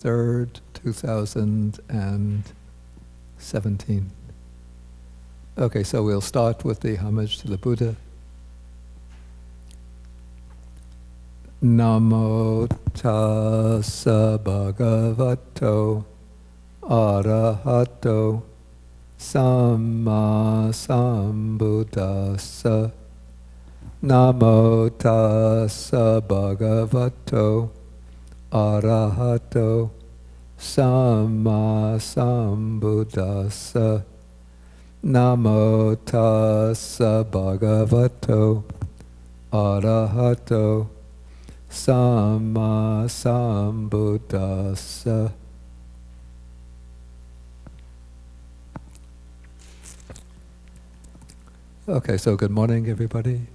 3rd, 2017. Okay, so we'll start with the homage to the Buddha. Namo tassa bhagavato arahato samma sambuddhassa. Namo tassa bhagavato arahato samma sambuddhassa. Namo tassa bhagavato arahato samma sambuddhassa. Okay, so good morning, everybody.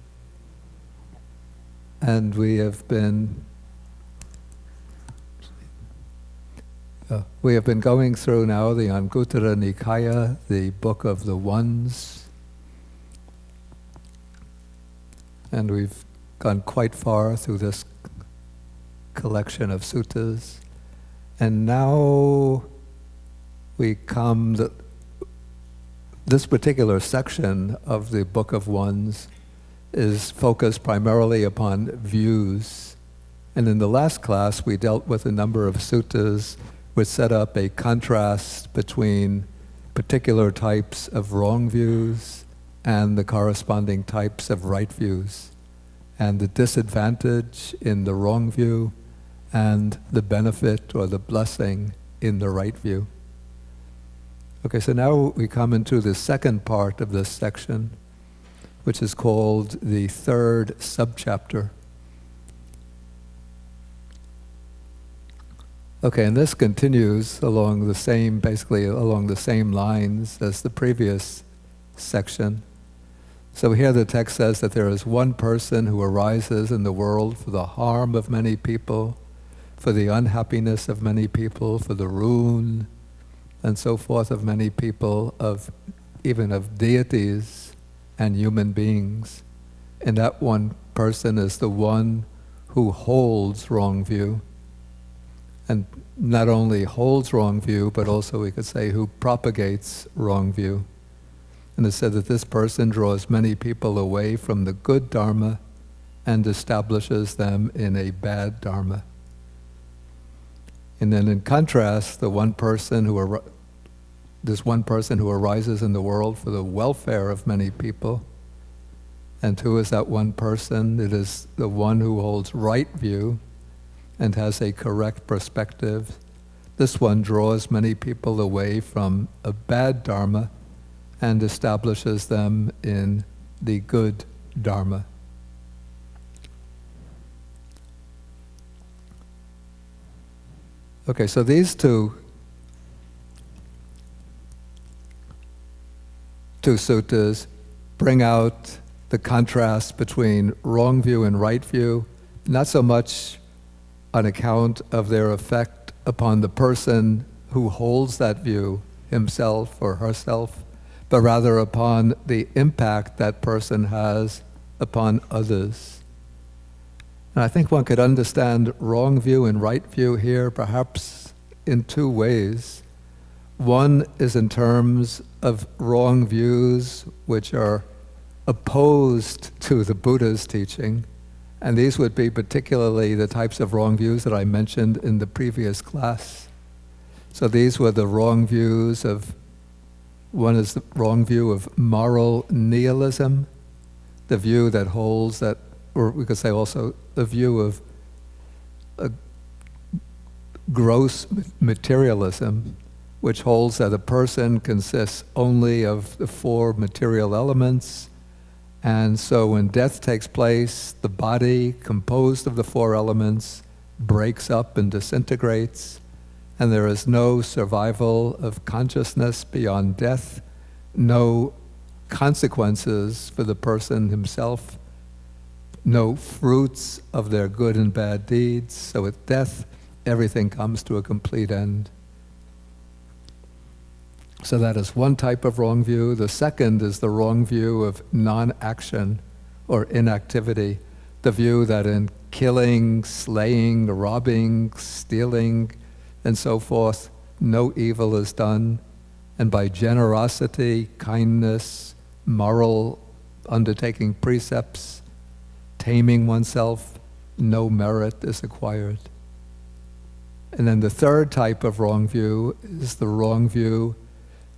And we have been going through now the Anguttara Nikaya, the Book of the Ones, and we've gone quite far through this collection of suttas, and now we come to this particular section of the Book of Ones is focused primarily upon views. And in the last class, we dealt with a number of suttas which set up a contrast between particular types of wrong views and the corresponding types of right views, and the disadvantage in the wrong view and the benefit or the blessing in the right view. Okay, so now we come into the second part of this section, which is called the Third Subchapter. Okay, and this continues along the same, basically along the same lines as the previous section. So here the text says that there is one person who arises in the world for the harm of many people, for the unhappiness of many people, for the ruin and so forth of many people, even of deities and human beings. And that one person is the one who holds wrong view. And not only holds wrong view, but also we could say who propagates wrong view. And it said that this person draws many people away from the good Dharma and establishes them in a bad Dharma. And then in contrast, this one person who arises in the world for the welfare of many people. And who is that one person? It is the one who holds right view and has a correct perspective. This one draws many people away from a bad Dharma and establishes them in the good Dharma. Okay, so these two suttas bring out the contrast between wrong view and right view, not so much on account of their effect upon the person who holds that view, himself or herself, but rather upon the impact that person has upon others. And I think one could understand wrong view and right view here perhaps in two ways. One is in terms of wrong views which are opposed to the Buddha's teaching, and these would be particularly the types of wrong views that I mentioned in the previous class. So these were the wrong views of, one is the wrong view of moral nihilism, the view that holds that, or we could say also the view of gross materialism, which holds that a person consists only of the four material elements. And so when death takes place, the body composed of the four elements breaks up and disintegrates, and there is no survival of consciousness beyond death, no consequences for the person himself, no fruits of their good and bad deeds. So with death, everything comes to a complete end. So that is one type of wrong view. The second is the wrong view of non-action or inactivity, the view that in killing, slaying, robbing, stealing, and so forth, no evil is done, and by generosity, kindness, moral undertaking precepts, taming oneself, no merit is acquired. And then the third type of wrong view is the wrong view,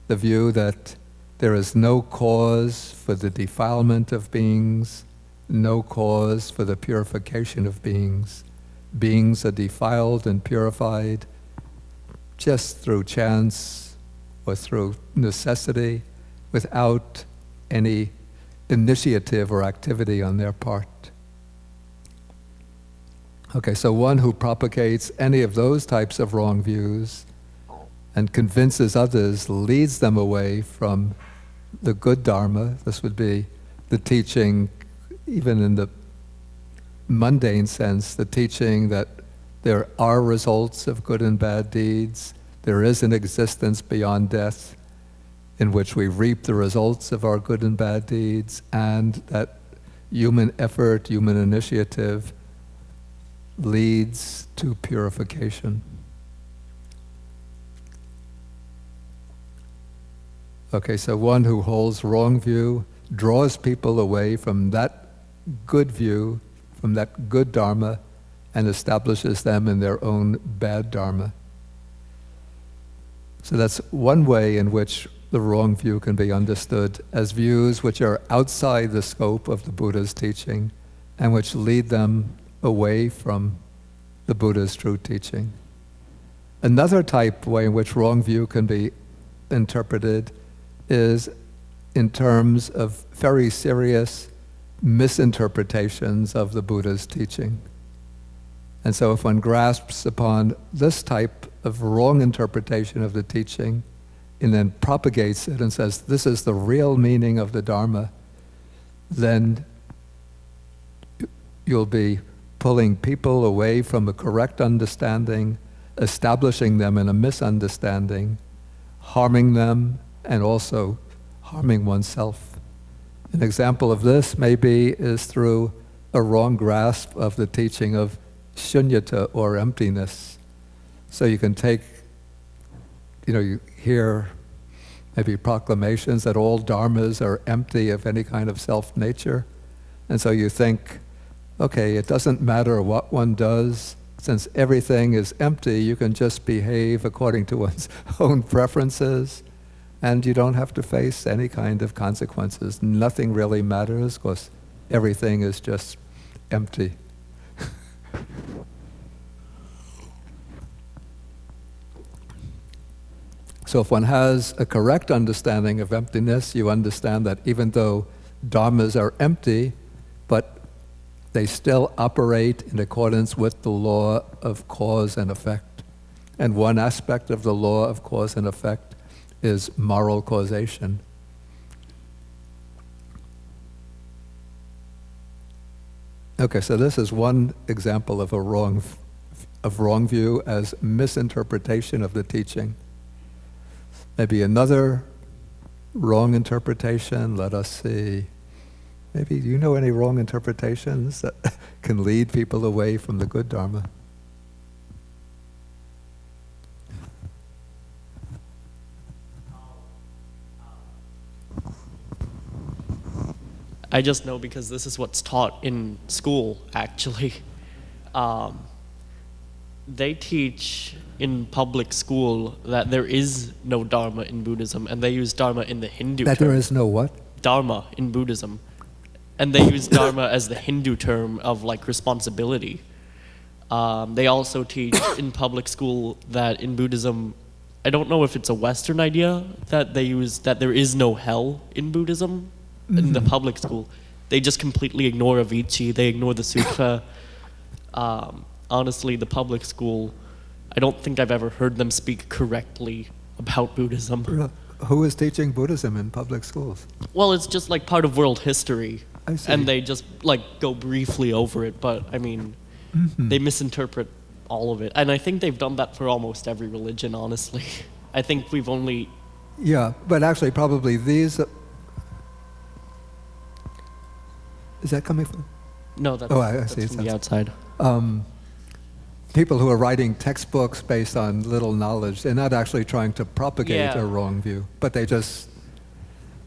the view that there is no cause for the defilement of beings, no cause for the purification of beings. Beings are defiled and purified just through chance or through necessity, without any initiative or activity on their part. Okay, so one who propagates any of those types of wrong views and convinces others, leads them away from the good Dharma. This would be the teaching, even in the mundane sense, the teaching that there are results of good and bad deeds, there is an existence beyond death in which we reap the results of our good and bad deeds, and that human effort, human initiative leads to purification. Okay, so one who holds wrong view draws people away from that good view, from that good Dharma, and establishes them in their own bad Dharma. So that's one way in which the wrong view can be understood, as views which are outside the scope of the Buddha's teaching and which lead them away from the Buddha's true teaching. Another type way in which wrong view can be interpreted is in terms of very serious misinterpretations of the Buddha's teaching. And so if one grasps upon this type of wrong interpretation of the teaching and then propagates it and says, this is the real meaning of the Dharma, then you'll be pulling people away from a correct understanding, establishing them in a misunderstanding, harming them, and also harming oneself. An example of this maybe is through a wrong grasp of the teaching of shunyata, or emptiness. So you can take, you hear maybe proclamations that all dharmas are empty of any kind of self-nature. And so you think, okay, it doesn't matter what one does, since everything is empty, you can just behave according to one's own preferences, and you don't have to face any kind of consequences. Nothing really matters, because everything is just empty. So if one has a correct understanding of emptiness, you understand that even though dharmas are empty, but they still operate in accordance with the law of cause and effect. And one aspect of the law of cause and effect is moral causation. Okay, so this is one example of a wrong view as misinterpretation of the teaching. Maybe another wrong interpretation, let us see. Maybe, do you know any wrong interpretations that can lead people away from the good Dharma? I just know because this is what's taught in school, actually. They teach in public school that there is no Dharma in Buddhism, and they use Dharma in the Hindu term. That there is no what? Dharma in Buddhism. And they use Dharma as the Hindu term of responsibility. They also teach in public school that in Buddhism, I don't know if it's a Western idea, that they use that there is no hell in Buddhism. In the public school, they just completely ignore Avicii, they ignore the sutra. Honestly, the public school, I don't think I've ever heard them speak correctly about Buddhism. Who is teaching Buddhism in public schools? Well, it's just part of world history. I see. And they just go briefly over it, but I mean, they misinterpret all of it. And I think they've done that for almost every religion, honestly. I think we've only... Yeah, but actually probably these... Is that coming from? No, that's, I that's see. from the outside. people who are writing textbooks based on little knowledge, they're not actually trying to propagate a wrong view, but they just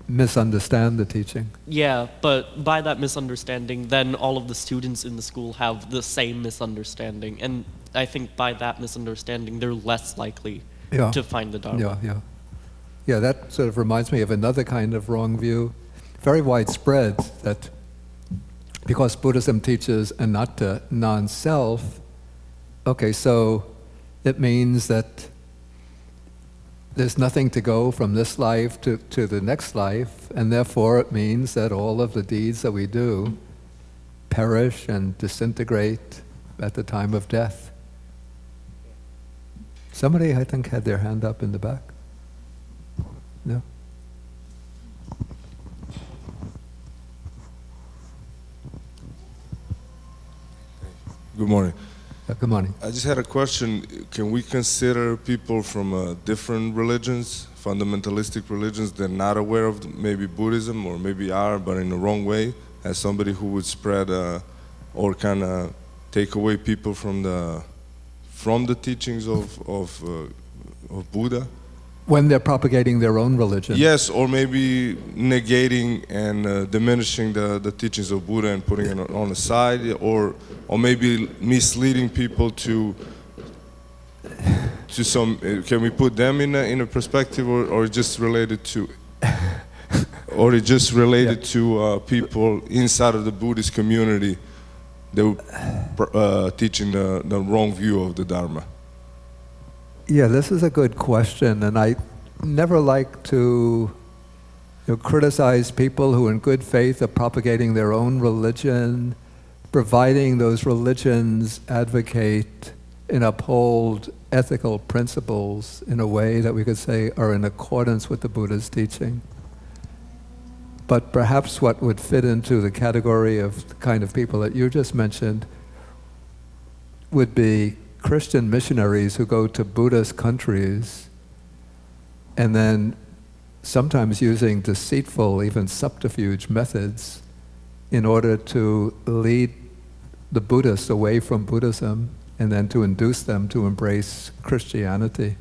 misunderstand the teaching. Yeah, but by that misunderstanding, then all of the students in the school have the same misunderstanding. And I think by that misunderstanding, they're less likely to find the Dharma. Yeah, that sort of reminds me of another kind of wrong view, very widespread, that because Buddhism teaches anatta, non-self, okay, so it means that there's nothing to go from this life to the next life, and therefore it means that all of the deeds that we do perish and disintegrate at the time of death. Somebody, I think, had their hand up in the back. No? Good morning. Good morning. I just had a question. Can we consider people from different religions, fundamentalistic religions, that are not aware of maybe Buddhism, or maybe are, but in the wrong way, as somebody who would spread or kind of take away people from the teachings of Buddha? When they're propagating their own religion. Yes, or maybe negating and diminishing the teachings of Buddha and putting it on the side, or maybe misleading people to some. Can we put them in a perspective, or just related to, or it just related to people inside of the Buddhist community that were teaching the wrong view of the Dharma? Yeah, this is a good question, and I never like to criticize people who in good faith are propagating their own religion, providing those religions advocate and uphold ethical principles in a way that we could say are in accordance with the Buddha's teaching. But perhaps what would fit into the category of the kind of people that you just mentioned would be Christian missionaries who go to Buddhist countries and then sometimes using deceitful, even subterfuge methods in order to lead the Buddhists away from Buddhism and then to induce them to embrace Christianity.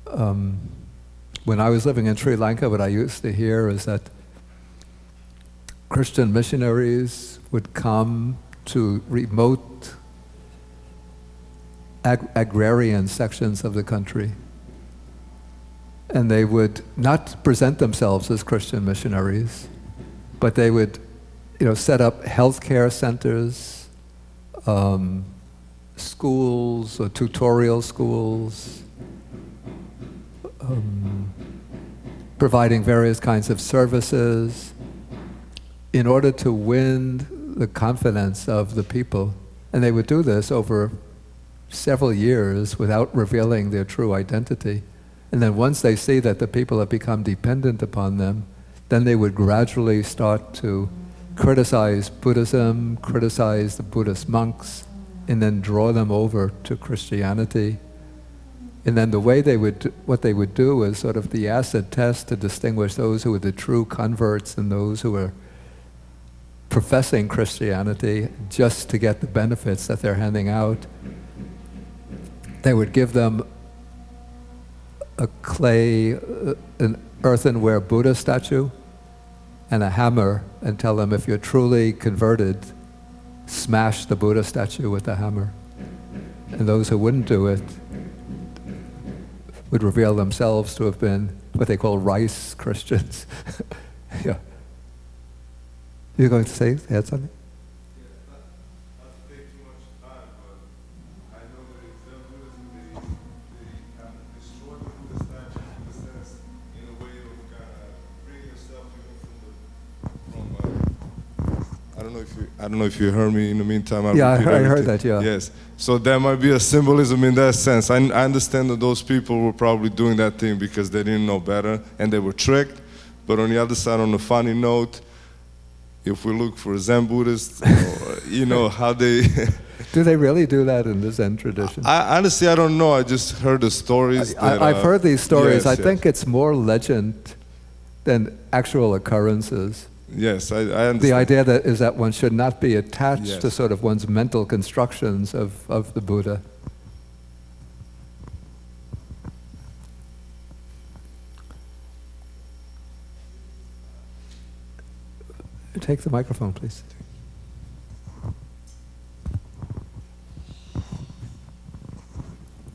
When I was living in Sri Lanka, what I used to hear is that Christian missionaries would come to remote agrarian sections of the country, and they would not present themselves as Christian missionaries, but they would, set up healthcare centers, schools or tutorial schools, providing various kinds of services in order to win the confidence of the people. And they would do this over several years without revealing their true identity. And then once they see that the people have become dependent upon them, then they would gradually start to criticize Buddhism, criticize the Buddhist monks, and then draw them over to Christianity. And then what they would do is sort of the acid test to distinguish those who were the true converts and those who were professing Christianity just to get the benefits that they're handing out. They would give them a clay, an earthenware Buddha statue, and a hammer, and tell them, if you're truly converted, smash the Buddha statue with the hammer. And those who wouldn't do it would reveal themselves to have been what they call rice Christians. Yeah. You're going to add something? I don't know if you heard me in the meantime. I heard that, yeah. Yes. So there might be a symbolism in that sense. I understand that those people were probably doing that thing because they didn't know better and they were tricked. But on the other side, on a funny note, if we look for Zen Buddhists, how they... Do they really do that in the Zen tradition? Honestly, I don't know. I just heard the stories. I've heard these stories. Yes, I think it's more legend than actual occurrences. Yes, I understand. The idea that one should not be attached Yes. to sort of one's mental constructions of the Buddha. Take the microphone, please.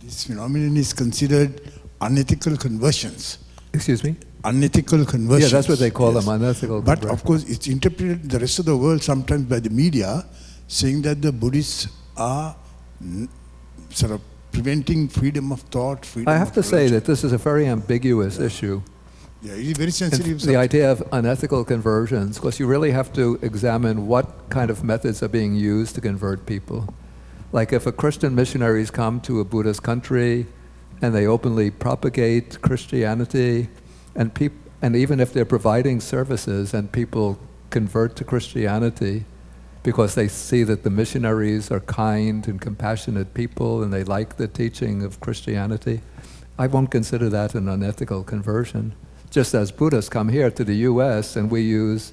This phenomenon is considered unethical conversions. Excuse me? Unethical conversions. Yeah, that's what they call Yes. them, unethical But conversions. of course, it's interpreted in the rest of the world sometimes by the media, saying that the Buddhists are sort of preventing freedom of thought, freedom I have of to say religion. that this is a very ambiguous issue. Yeah, it is very And sensitive. the idea of unethical conversions, because you really have to examine what kind of methods are being used to convert people. Like if a Christian missionaries come to a Buddhist country and they openly propagate Christianity, and even if they're providing services and people convert to Christianity because they see that the missionaries are kind and compassionate people and they like the teaching of Christianity, I won't consider that an unethical conversion. Just as Buddhists come here to the US and we use,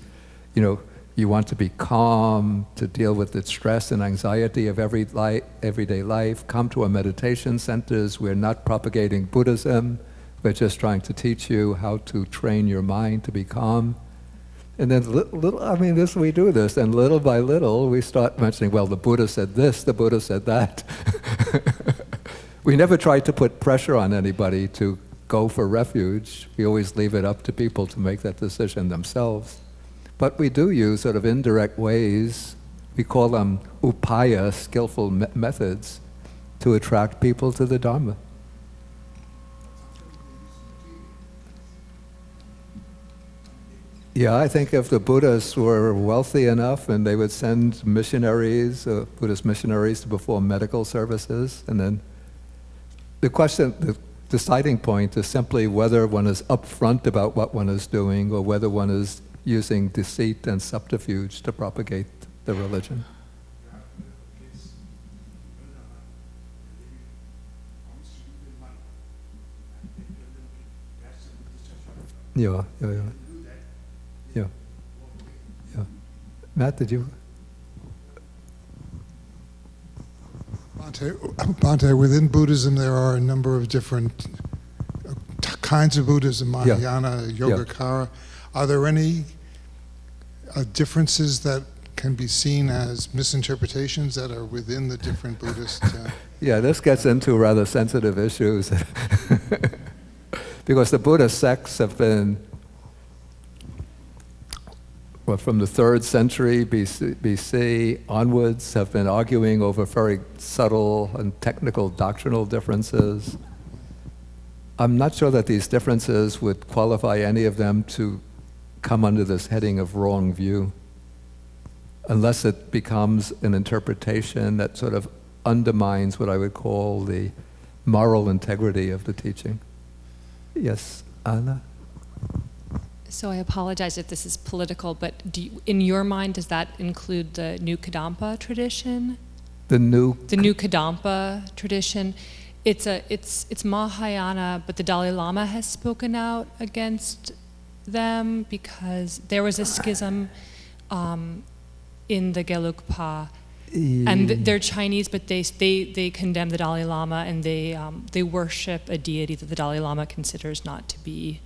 you want to be calm, to deal with the stress and anxiety of everyday life, come to our meditation centers. We're not propagating Buddhism. We're just trying to teach you how to train your mind to be calm. And then we do this, and little by little we start mentioning, well, the Buddha said this, the Buddha said that. We never try to put pressure on anybody to go for refuge. We always leave it up to people to make that decision themselves. But we do use sort of indirect ways, we call them upaya, skillful methods, to attract people to the Dharma. Yeah, I think if the Buddhists were wealthy enough and they would send missionaries, Buddhist missionaries, to perform medical services, and then the deciding point is simply whether one is upfront about what one is doing or whether one is using deceit and subterfuge to propagate the religion. Yeah. Matt, did you? Bhante, within Buddhism there are a number of different kinds of Buddhism, Mahayana, Yogacara. Are there any differences that can be seen as misinterpretations that are within the different Buddhist? Yeah, this gets into rather sensitive issues. Because the Buddhist sects have been, from the 3rd century BC onwards, have been arguing over very subtle and technical doctrinal differences. I'm not sure that these differences would qualify any of them to come under this heading of wrong view, unless it becomes an interpretation that sort of undermines what I would call the moral integrity of the teaching. Yes, Anna? So I apologize if this is political, but in your mind, does that include the new Kadampa tradition? The new Kadampa tradition. It's Mahayana, but the Dalai Lama has spoken out against them because there was a schism in the Gelugpa, and they're Chinese, but they condemn the Dalai Lama, and they worship a deity that the Dalai Lama considers not to be.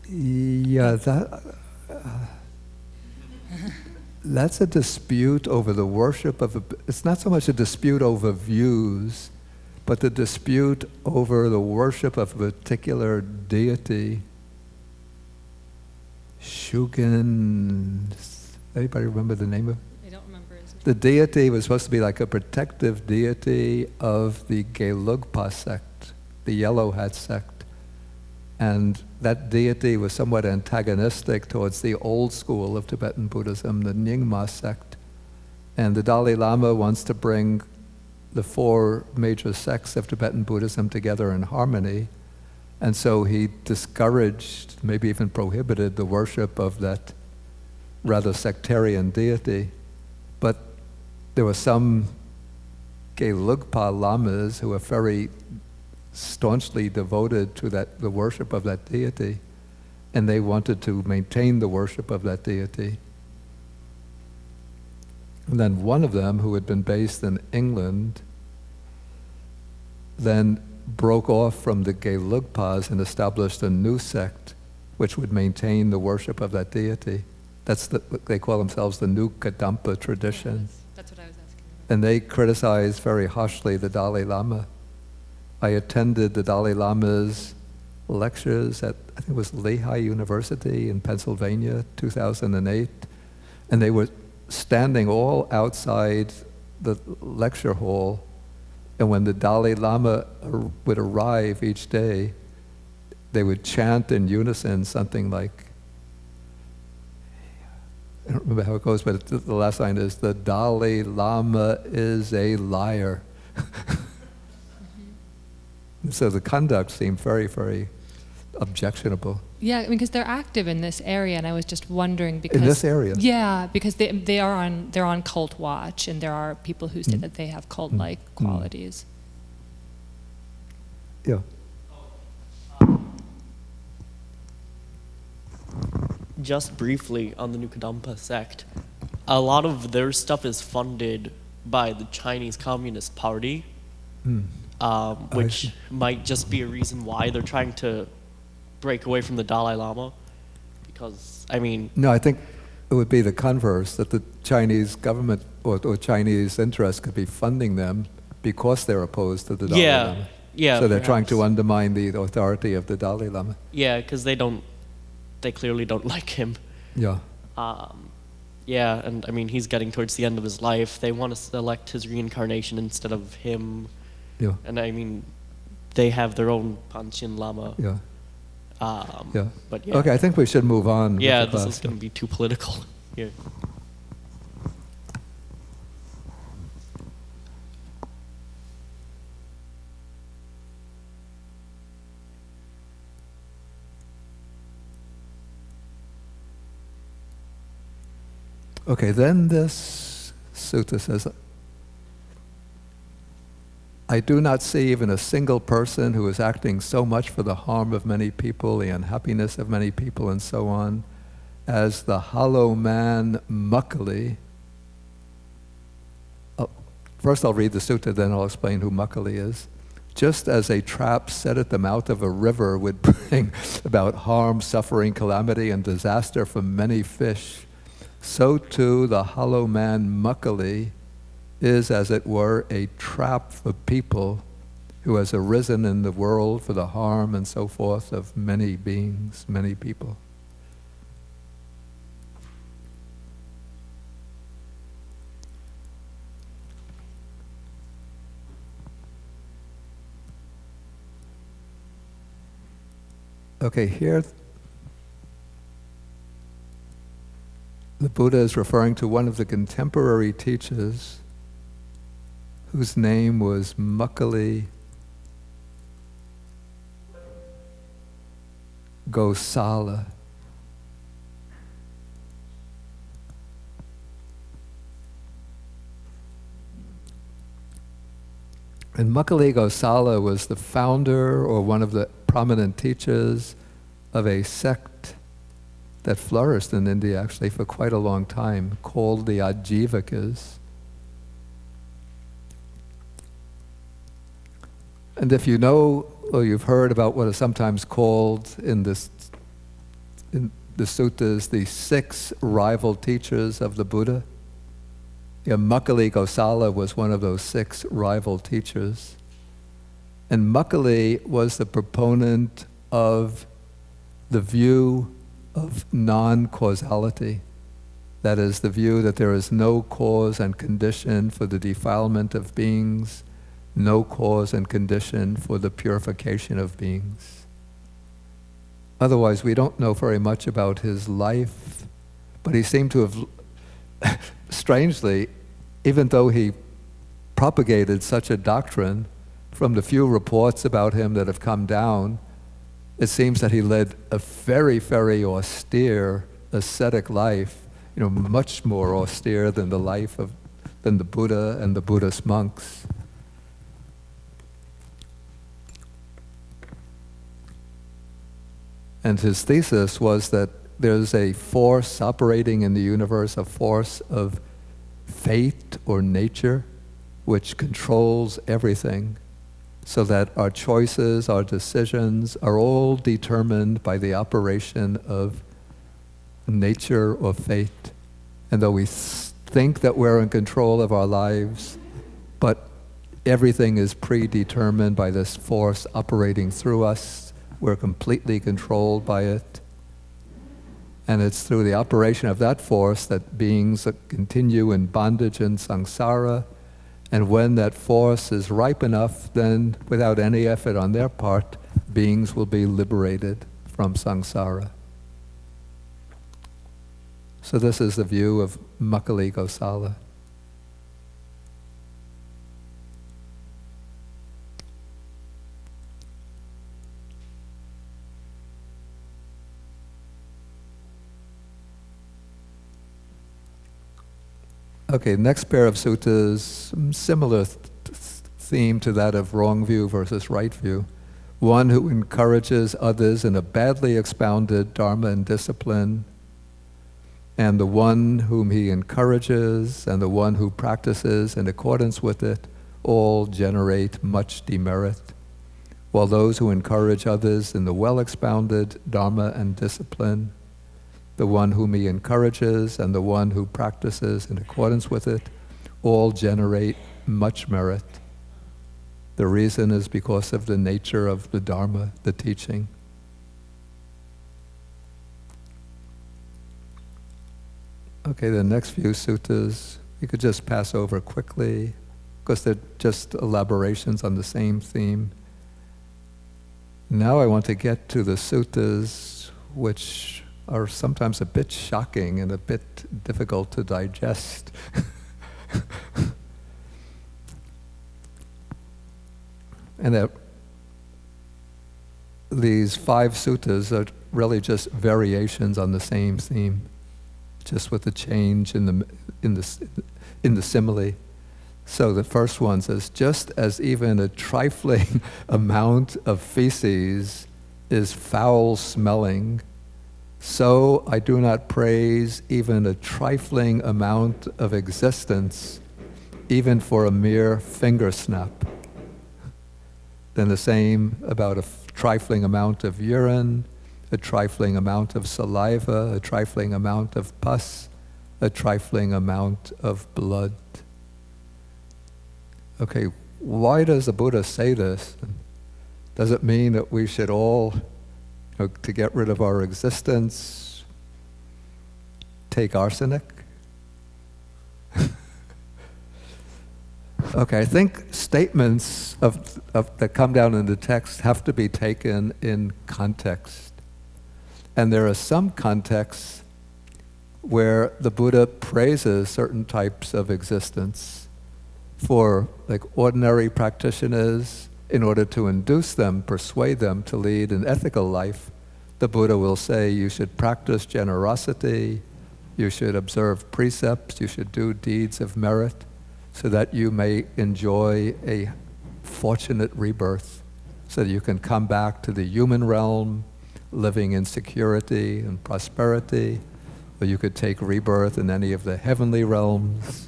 Yeah, that's a dispute over the worship of it's not so much a dispute over views, but the dispute over the worship of a particular deity. Shugen, anybody remember the name of it? I don't remember his name. The deity was supposed to be like a protective deity of the Gelugpa sect, the Yellow Hat sect. And that deity was somewhat antagonistic towards the old school of Tibetan Buddhism, the Nyingma sect. And the Dalai Lama wants to bring the 4 major sects of Tibetan Buddhism together in harmony. And so he discouraged, maybe even prohibited, the worship of that rather sectarian deity. But there were some Gelugpa lamas who were very staunchly devoted to the worship of that deity. and they wanted to maintain the worship of that deity. And then one of them, who had been based in England, then broke off from the Gelugpas and established a new sect which would maintain the worship of that deity. They call themselves the New Kadampa Tradition. That's what I was asking about. And they criticize very harshly the Dalai Lama. I attended the Dalai Lama's lectures at, I think it was Lehigh University in Pennsylvania, 2008, and they were standing all outside the lecture hall, and when the Dalai Lama would arrive each day, they would chant in unison something like, I don't remember how it goes, but the last line is, "The Dalai Lama is a liar." So the conduct seemed very, very objectionable. Yeah, because they're active in this area, and I was just wondering because In this area? Yeah, because they're on cult watch, and there are people who say that they have cult-like qualities. Yeah. Just briefly on the New Kadampa sect, a lot of their stuff is funded by the Chinese Communist Party, which might just be a reason why they're trying to break away from the Dalai Lama. Because, I mean... No, I think it would be the converse, that the Chinese government or Chinese interests could be funding them because they're opposed to the Dalai Lama. Yeah, so they're trying perhaps. to undermine the authority of the Dalai Lama. Yeah, because they clearly don't like him. Yeah. Yeah, and I mean, he's getting towards the end of his life. They want to select his reincarnation instead of him. Yeah. And I mean, they have their own Panchen Lama. Yeah. Yeah. But yeah. Okay, I think we should move on. Yeah, with the this class. is going to be too political here. Okay, then this sutta says, I do not see even a single person who is acting so much for the harm of many people, the unhappiness of many people, and so on, as the hollow man Mukkali. First I'll read the sutta, then I'll explain who Mukkali is. Just as a trap set at the mouth of a river would bring about harm, suffering, calamity, and disaster for many fish, so too the hollow man Mukkali is, as it were, a trap for people who has arisen in the world for the harm and so forth of many beings, many people. Okay, here the Buddha is referring to one of the contemporary teachers whose name was Mukkali Gosala. And Mukkali Gosala was the founder or one of the prominent teachers of a sect that flourished in India actually for quite a long time, called the Ajivakas. And if you know or you've heard about what is sometimes called in the suttas the 6 rival teachers of the Buddha, Mukkali Gosala was one of those 6 rival teachers. And Mukkali was the proponent of the view of non-causality. That is, the view that there is no cause and condition for the defilement of beings, no cause and condition for the purification of beings. Otherwise, we don't know very much about his life, but he seemed to have, strangely, even though he propagated such a doctrine, from the few reports about him that have come down, it seems that he led a very, very austere ascetic life, much more austere than the life than the Buddha and the Buddhist monks. And his thesis was that there's a force operating in the universe, a force of fate or nature, which controls everything, so that our choices, our decisions are all determined by the operation of nature or fate. And though we think that we're in control of our lives, but everything is predetermined by this force operating through us, we're completely controlled by it. And it's through the operation of that force that beings continue in bondage and samsara. And when that force is ripe enough, then without any effort on their part, beings will be liberated from samsara. So this is the view of Makkhali Gosala. Okay, next pair of suttas, similar theme to that of wrong view versus right view. One who encourages others in a badly expounded dharma and discipline, and the one whom he encourages and the one who practices in accordance with it all generate much demerit, while those who encourage others in the well-expounded dharma and discipline, the one whom he encourages and the one who practices in accordance with it, all generate much merit. The reason is because of the nature of the Dharma, the teaching. Okay, the next few suttas, you could just pass over quickly, because they're just elaborations on the same theme. Now I want to get to the suttas which are sometimes a bit shocking and a bit difficult to digest. And that these 5 suttas are really just variations on the same theme, just with a change in the simile. So the first one says, just as even a trifling amount of feces is foul-smelling, so I do not praise even a trifling amount of existence, even for a mere finger snap. Then the same about a trifling amount of urine, a trifling amount of saliva, a trifling amount of pus, a trifling amount of blood. Okay, why does the Buddha say this? Does it mean that we should all, to get rid of our existence, take arsenic? Okay, I think statements that come down in the text have to be taken in context. And there are some contexts where the Buddha praises certain types of existence for like ordinary practitioners. In order to induce them, persuade them to lead an ethical life, the Buddha will say you should practice generosity, you should observe precepts, you should do deeds of merit, so that you may enjoy a fortunate rebirth, so that you can come back to the human realm, living in security and prosperity, or you could take rebirth in any of the heavenly realms.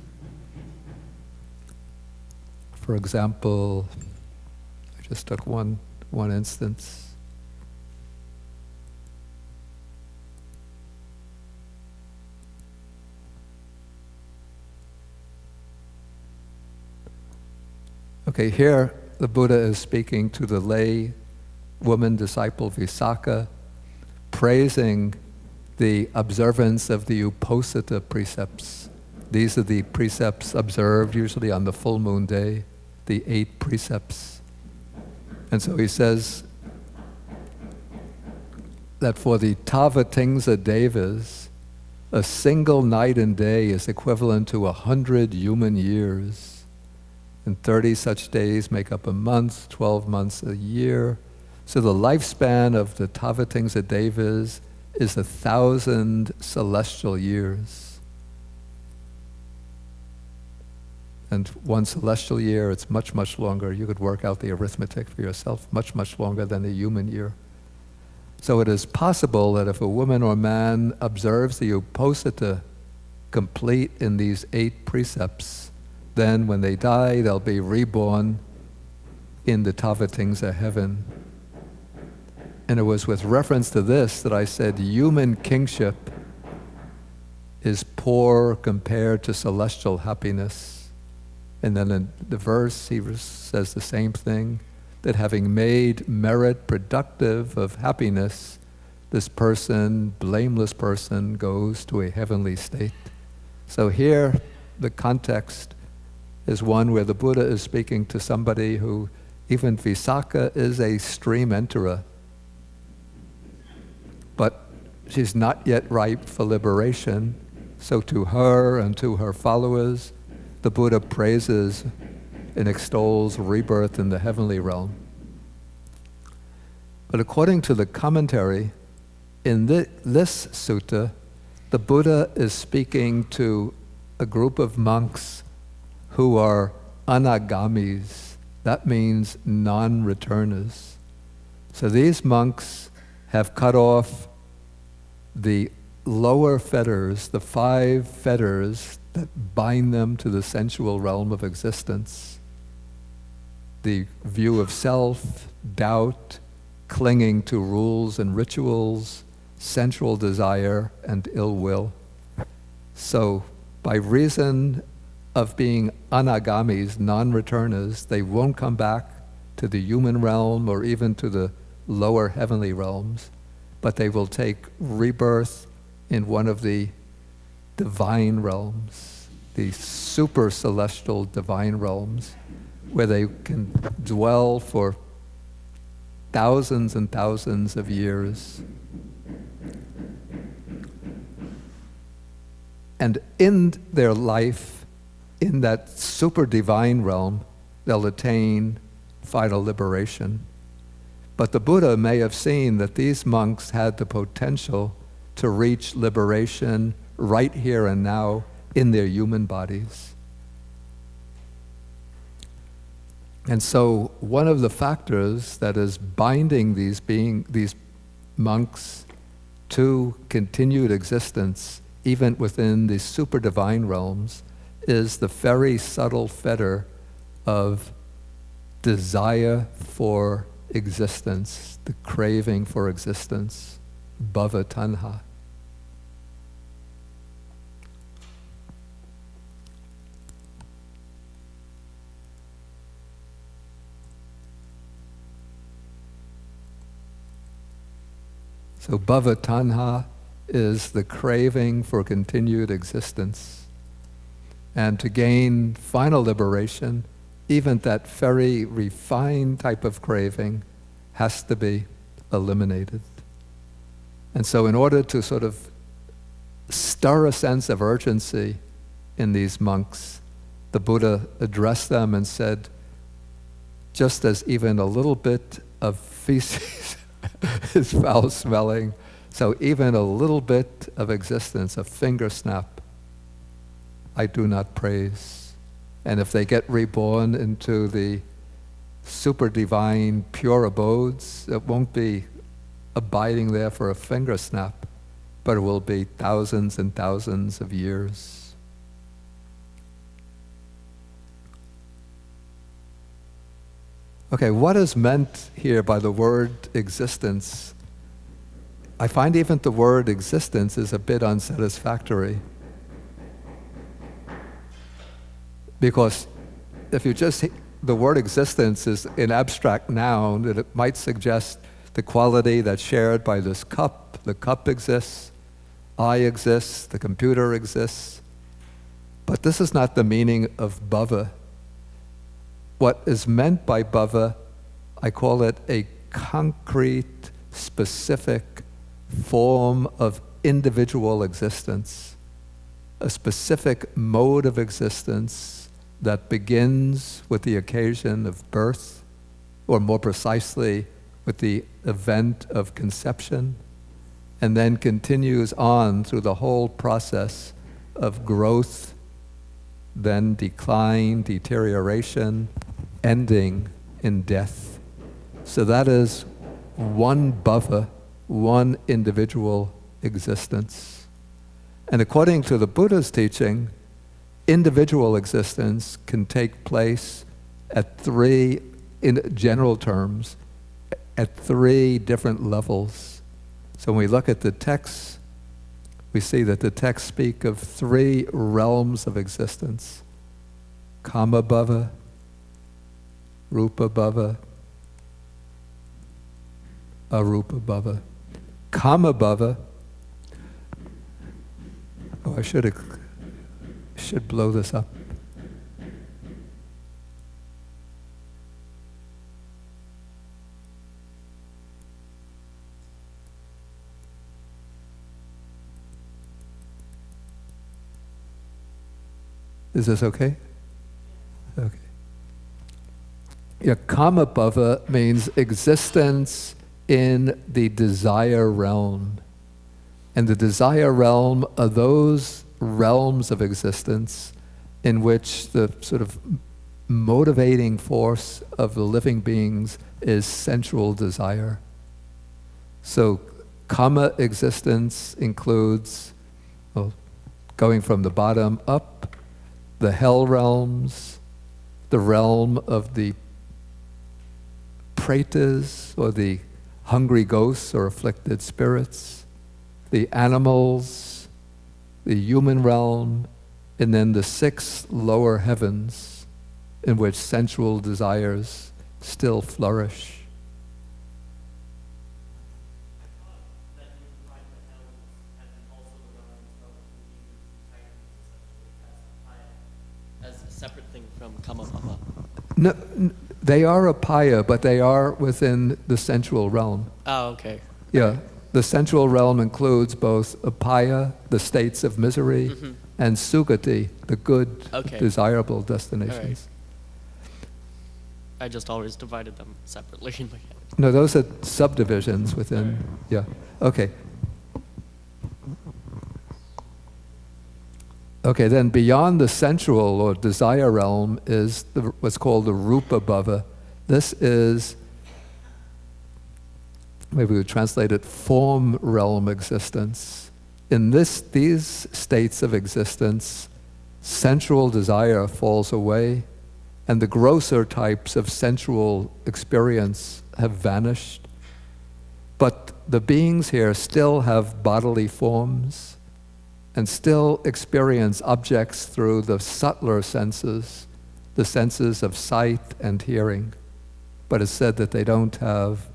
For example, I just took one instance. Okay, here the Buddha is speaking to the lay woman disciple Visakha, praising the observance of the Uposatha precepts. These are the precepts observed usually on the full moon day, the 8 precepts. And so he says that for the Tavatimsa Devas, a single night and day is equivalent to 100 human years. And 30 such days make up a month, 12 months a year. So the lifespan of the Tavatimsa Devas is 1,000 celestial years. And one celestial year, it's much, much longer. You could work out the arithmetic for yourself, much, much longer than a human year. So it is possible that if a woman or man observes the Uposatha complete in these 8 precepts, then when they die, they'll be reborn in the Tavatimsa heaven. And it was with reference to this that I said human kingship is poor compared to celestial happiness. And then in the verse, he says the same thing, that having made merit productive of happiness, this person, blameless person, goes to a heavenly state. So here, the context is one where the Buddha is speaking to somebody who, even Visakha, is a stream enterer, but she's not yet ripe for liberation. So to her and to her followers, the Buddha praises and extols rebirth in the heavenly realm. But according to the commentary, in this sutta, the Buddha is speaking to a group of monks who are anagamis. That means non-returners. So these monks have cut off the lower fetters, the 5 fetters that bind them to the sensual realm of existence. The view of self, doubt, clinging to rules and rituals, sensual desire, and ill will. So by reason of being anagamis, non-returners, they won't come back to the human realm or even to the lower heavenly realms, but they will take rebirth in one of the divine realms, the super celestial divine realms, where they can dwell for thousands and thousands of years. And in their life, in that super divine realm, they'll attain final liberation. But the Buddha may have seen that these monks had the potential to reach liberation right here and now in their human bodies. And so one of the factors that is binding these monks to continued existence, even within the super divine realms, is the very subtle fetter of desire for existence, the craving for existence, bhava tanha. So bhava tanha is the craving for continued existence. And to gain final liberation, even that very refined type of craving has to be eliminated. And so in order to sort of stir a sense of urgency in these monks, the Buddha addressed them and said, just as even a little bit of feces is foul-smelling, so even a little bit of existence, a finger snap, I do not praise. And if they get reborn into the super divine pure abodes, it won't be abiding there for a finger snap, but it will be thousands and thousands of years. Okay, what is meant here by the word existence? I find even the word existence is a bit unsatisfactory. Because if you just, the word existence is an abstract noun, and it might suggest the quality that's shared by this cup. The cup exists, I exist, the computer exists. But this is not the meaning of bhava. What is meant by bhava, I call it a concrete, specific form of individual existence, a specific mode of existence that begins with the occasion of birth, or more precisely, with the event of conception, and then continues on through the whole process of growth, then decline, deterioration, ending in death. So that is one bhava one individual existence. And according to the Buddha's teaching, individual existence can take place at three, in general terms, at three different levels. So when we look at the texts, we see that the texts speak of three realms of existence: Kama Bhava, Rupa Bhava, Arupa Bhava. Kama Bhava, I should blow this up. Is this okay? Okay. Yeah, Kama Bhava means existence in the desire realm. And the desire realm are those realms of existence in which the sort of motivating force of the living beings is sensual desire. So Kama existence includes, well, going from the bottom up, the hell realms, the realm of the pretas, or the hungry ghosts or afflicted spirits, the animals, the human realm, and then the 6 lower heavens in which sensual desires still flourish. As a separate thing from Kama Bhava. No, they are a paya, but they are within the sensual realm. Oh, okay. Yeah, the sensual realm includes both apaya, the states of misery, and sugati, the good, desirable destinations. Right. I just always divided them separately in my head. No, those are subdivisions within, yeah. Okay. Okay, then beyond the sensual or desire realm is what's called the Rupa Bhava. This is, maybe we would translate it, form realm existence. In these states of existence, sensual desire falls away, and the grosser types of sensual experience have vanished. But the beings here still have bodily forms and still experience objects through the subtler senses, the senses of sight and hearing. But it's said that they don't have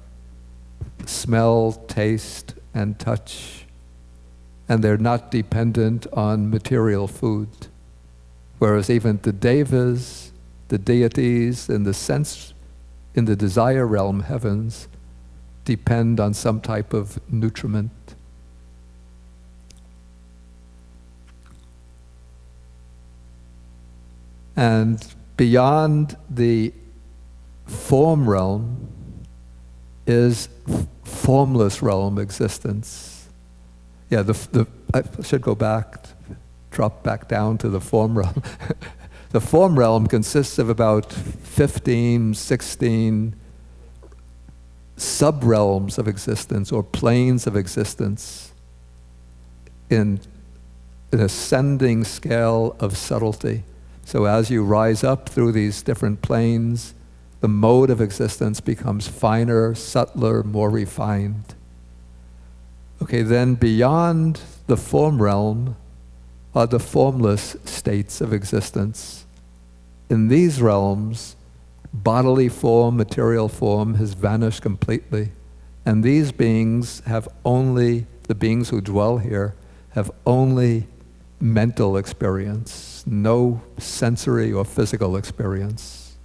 smell, taste, and touch, and they're not dependent on material food. Whereas even the devas, the deities in the desire realm heavens, depend on some type of nutriment. And beyond the form realm is formless realm existence. Yeah, I should go back, drop back down to the form realm. The form realm consists of about 15, 16 sub-realms of existence or planes of existence in an ascending scale of subtlety. So as you rise up through these different planes, the mode of existence becomes finer, subtler, more refined. Okay, then beyond the form realm are the formless states of existence. In these realms, bodily form, material form has vanished completely. And these beings have only, the beings who dwell here, have only mental experience, no sensory or physical experience.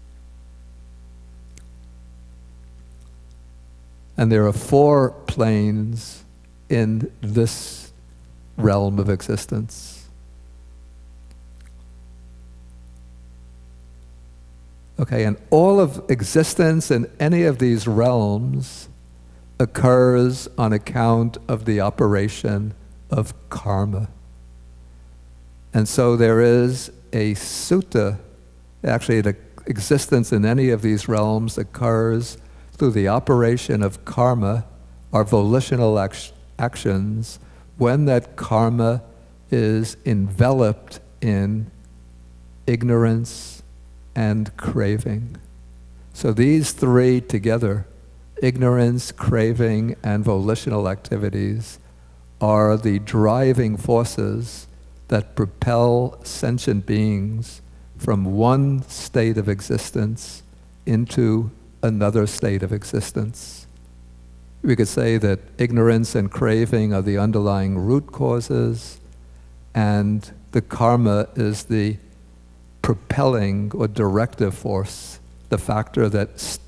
And there are 4 planes in this realm of existence. Okay, and all of existence in any of these realms occurs on account of the operation of karma. And so there is a sutta, actually the existence in any of these realms occurs through the operation of karma, our volitional actions, when that karma is enveloped in ignorance and craving. So these three together, ignorance, craving, and volitional activities, are the driving forces that propel sentient beings from one state of existence into another state of existence. We could say that ignorance and craving are the underlying root causes, and the karma is the propelling or directive force, the factor that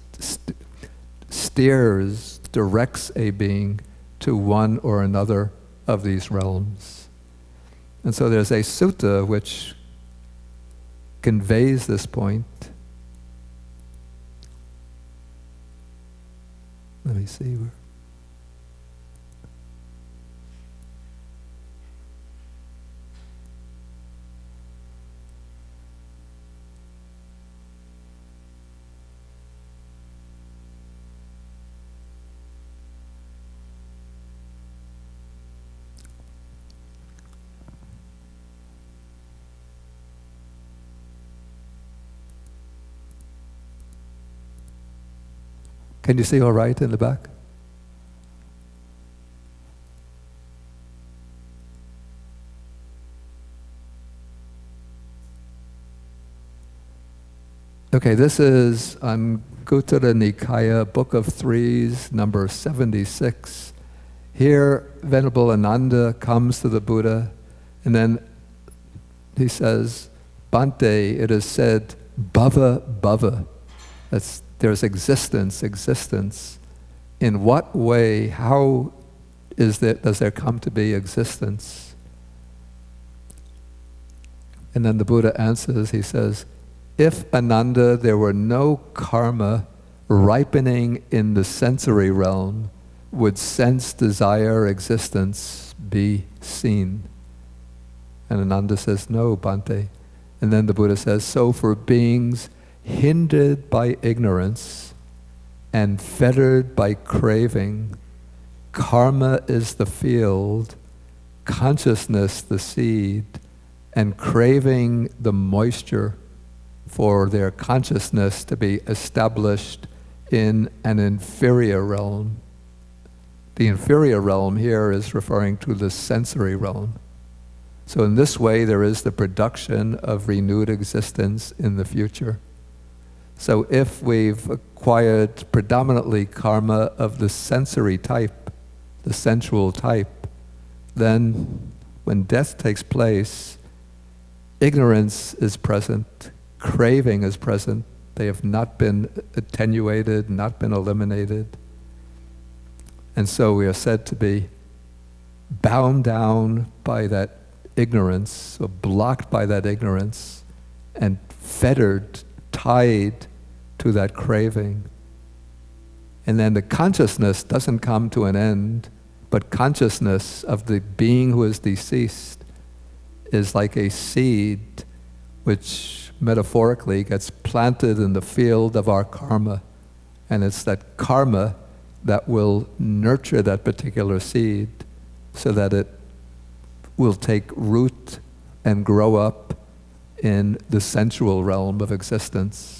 steers, directs a being to one or another of these realms. And so there's a sutta which conveys this point. Let me see where. Can you see all right in the back? Okay, this is Anguttara Nikaya, Book of Threes, number 76. Here, Venerable Ananda comes to the Buddha, and then he says, Bhante, it is said, bhava, bhava. There's existence. In what way, how does there come to be existence? And then the Buddha answers, he says, if, Ananda, there were no karma ripening in the sensory realm, would sense, desire, existence be seen? And Ananda says, no, Bhante. And then the Buddha says, so for beings hindered by ignorance and fettered by craving, karma is the field, consciousness the seed, and craving the moisture for their consciousness to be established in an inferior realm. The inferior realm here is referring to the sensory realm. So in this way, there is the production of renewed existence in the future. So if we've acquired predominantly karma of the sensory type, the sensual type, then when death takes place, ignorance is present, craving is present. They have not been attenuated, not been eliminated. And so we are said to be bound down by that ignorance, or blocked by that ignorance, and fettered, tied to that craving. And then the consciousness doesn't come to an end, but consciousness of the being who is deceased is like a seed which metaphorically gets planted in the field of our karma. And it's that karma that will nurture that particular seed so that it will take root and grow up in the sensual realm of existence.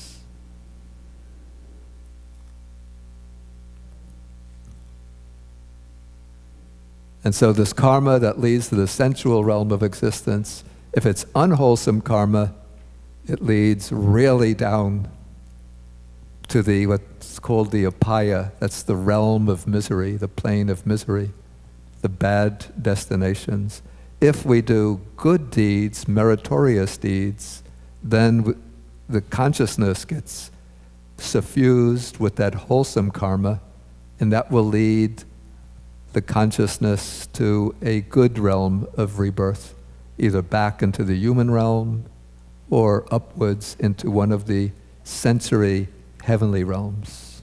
And so this karma that leads to the sensual realm of existence, if it's unwholesome karma, it leads really down to what's called the apaya. That's the realm of misery, the plane of misery, the bad destinations. If we do good deeds, meritorious deeds, then the consciousness gets suffused with that wholesome karma, and that will lead the consciousness to a good realm of rebirth, either back into the human realm or upwards into one of the sensory heavenly realms.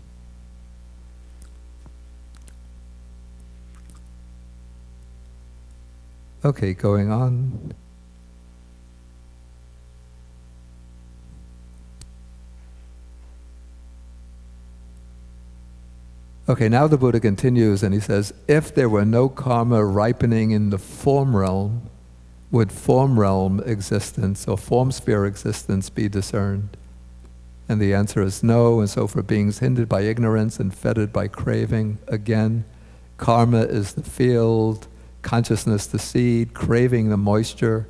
Okay, going on. Okay, now the Buddha continues and he says, if there were no karma ripening in the form realm, would form realm existence or form sphere existence be discerned? And the answer is no. And so for beings hindered by ignorance and fettered by craving, again, karma is the field, consciousness the seed, craving the moisture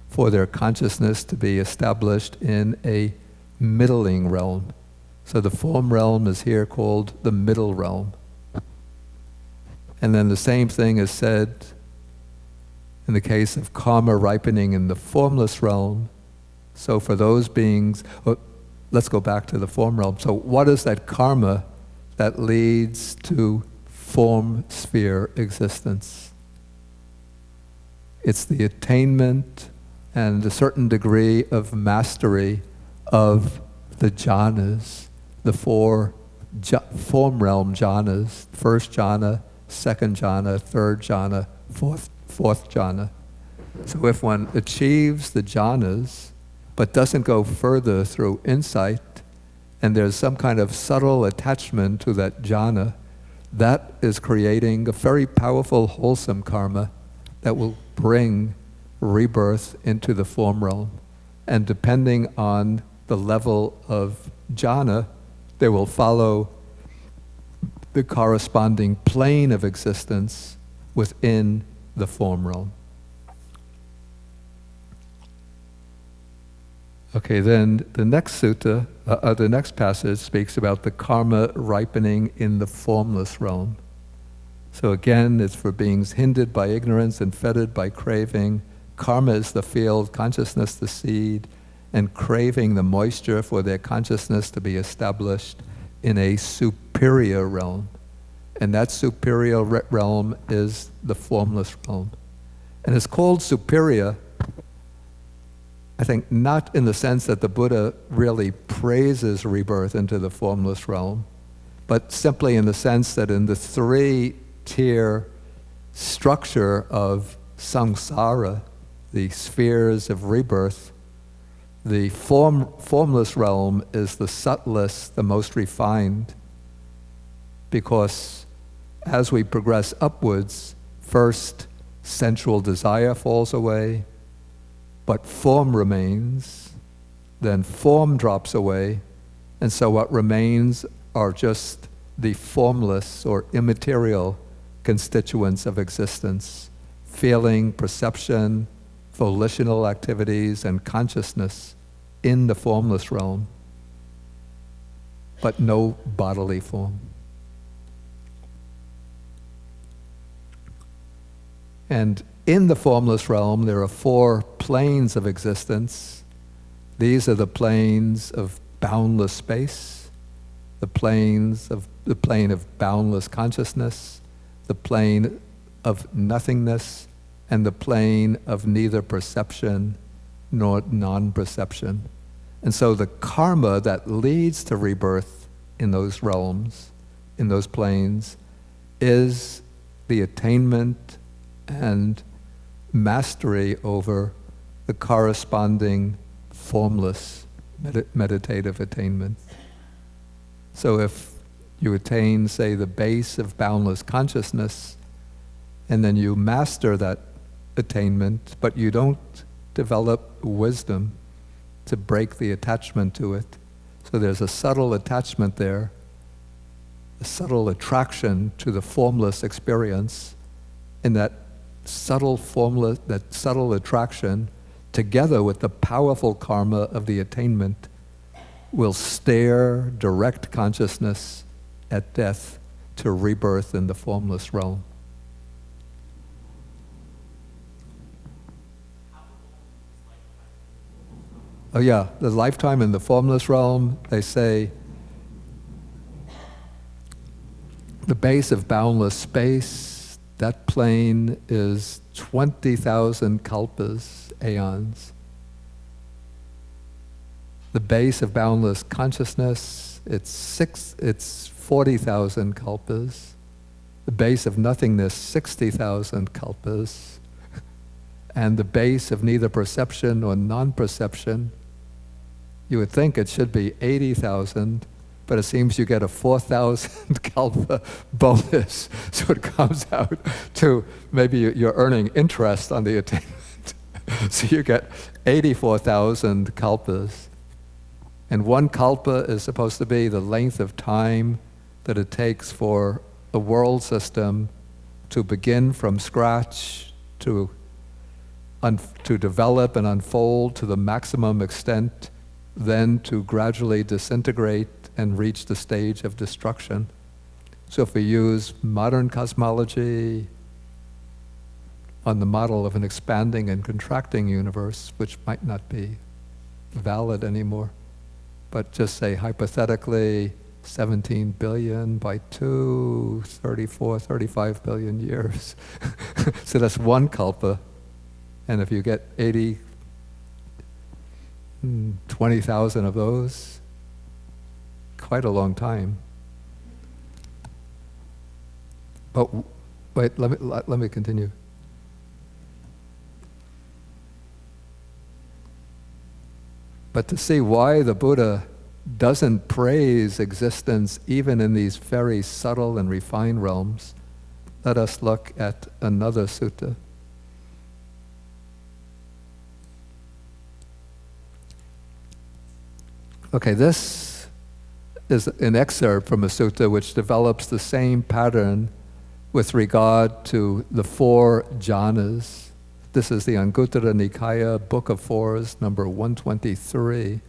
for their consciousness to be established in a middling realm. So the form realm is here called the middle realm. And then the same thing is said in the case of karma ripening in the formless realm. So for those beings, let's go back to the form realm. So what is that karma that leads to form sphere existence? It's the attainment and a certain degree of mastery of the jhanas, the four form realm jhanas, first jhana, second jhana, third jhana, fourth jhana. So if one achieves the jhanas, but doesn't go further through insight, and there's some kind of subtle attachment to that jhana, that is creating a very powerful, wholesome karma that will bring rebirth into the form realm. And depending on the level of jhana, they will follow the corresponding plane of existence within the form realm. Okay, then the next sutta, the next passage speaks about the karma ripening in the formless realm. So again, it's for beings hindered by ignorance and fettered by craving. Karma is the field, consciousness the seed, and craving the moisture for their consciousness to be established in a superior realm. And that superior realm is the formless realm. And it's called superior, I think, not in the sense that the Buddha really praises rebirth into the formless realm, but simply in the sense that in the three-tier structure of samsara, the spheres of rebirth, the formless realm is the subtlest, the most refined, because as we progress upwards, first sensual desire falls away, but form remains, then form drops away, and so what remains are just the formless or immaterial constituents of existence: feeling, perception, volitional activities, and consciousness in the formless realm, but no bodily form. And in the formless realm, there are four planes of existence. These are the planes of boundless space, the plane of boundless consciousness, the plane of nothingness, and the plane of neither perception nor non-perception. And so the karma that leads to rebirth in those realms, in those planes, is the attainment and mastery over the corresponding formless meditative attainment. So if you attain, say, the base of boundless consciousness, and then you master that attainment, but you don't develop wisdom to break the attachment to it. So there's a subtle attachment there, a subtle attraction to the formless experience, and that subtle attraction, together with the powerful karma of the attainment, will steer direct consciousness at death to rebirth in the formless realm. Oh yeah, the lifetime in the formless realm, they say, the base of boundless space, that plane is 20,000 kalpas, aeons. The base of boundless consciousness, it's 40,000 kalpas. The base of nothingness, 60,000 kalpas. And the base of neither perception or non-perception, you would think it should be 80,000, but but it seems you get a 4,000 kalpa bonus. So it comes out to maybe you're earning interest on the attainment. So you get 84,000 kalpas. And one kalpa is supposed to be the length of time that it takes for a world system to begin from scratch, to develop and unfold to the maximum extent, then to gradually disintegrate and reach the stage of destruction. So if we use modern cosmology on the model of an expanding and contracting universe, which might not be valid anymore, but just say hypothetically 17 billion by 2, 34, 35 billion years. So that's one kalpa. And if you get 20,000 of those, quite a long time. But wait, let me continue. But to see why the Buddha doesn't praise existence even in these very subtle and refined realms, let us look at another sutta. Okay, this is an excerpt from a sutta which develops the same pattern with regard to the 4 jhanas. This is the Anguttara Nikaya, Book of Fours, number 123.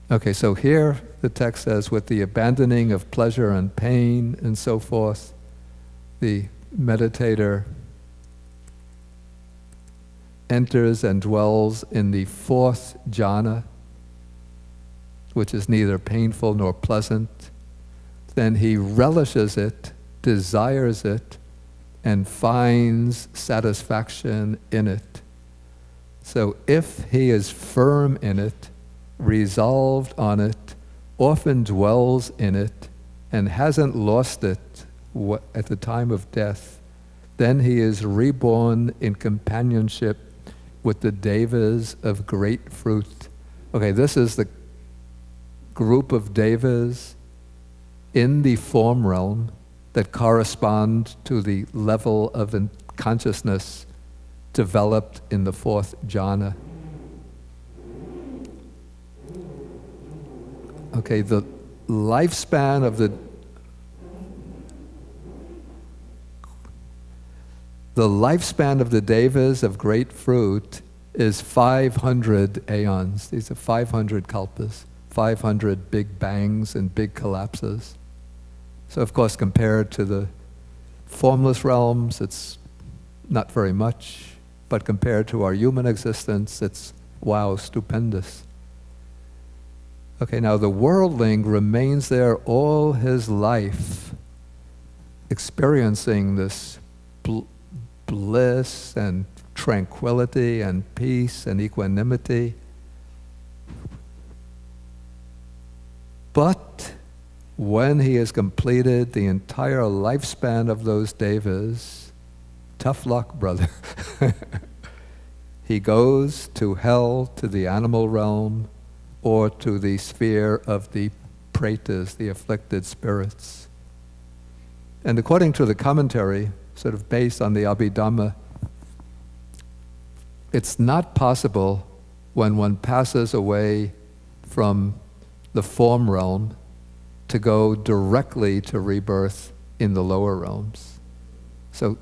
Okay, so here the text says, with the abandoning of pleasure and pain and so forth, the meditator enters and dwells in the 4th jhana, which is neither painful nor pleasant. Then he relishes it, desires it, and finds satisfaction in it. So if he is firm in it, resolved on it, often dwells in it, and hasn't lost it at the time of death, then he is reborn in companionship with the devas of great fruit. Okay, this is the group of devas in the form realm that correspond to the level of consciousness developed in the 4th jhana. Okay, the lifespan of the devas of great fruit is 500 aeons. These are 500 kalpas, 500 big bangs and big collapses. So of course, compared to the formless realms, it's not very much, but compared to our human existence, it's, wow, stupendous. Okay, now the worldling remains there all his life, experiencing this bliss and tranquility and peace and equanimity. But when he has completed the entire lifespan of those devas, tough luck, brother. He goes to hell, to the animal realm, or to the sphere of the pretas, the afflicted spirits. And according to the commentary, sort of based on the Abhidhamma, it's not possible when one passes away from the form realm to go directly to rebirth in the lower realms. So,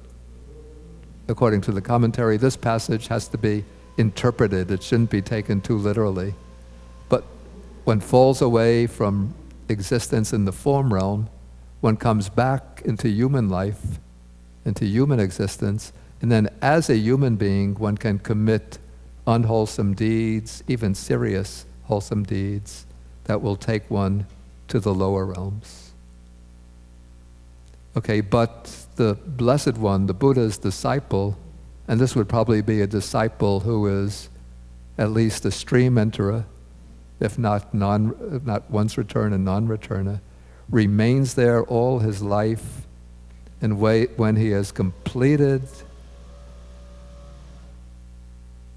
according to the commentary, this passage has to be interpreted. It shouldn't be taken too literally. But one falls away from existence in the form realm, one comes back into human life, into human existence, and then as a human being, one can commit unwholesome deeds, even serious wholesome deeds, that will take one to the lower realms. Okay, but the Blessed One, the Buddha's disciple, and this would probably be a disciple who is at least a stream enterer, if not once return and non-returner, remains there all his life, and when he has completed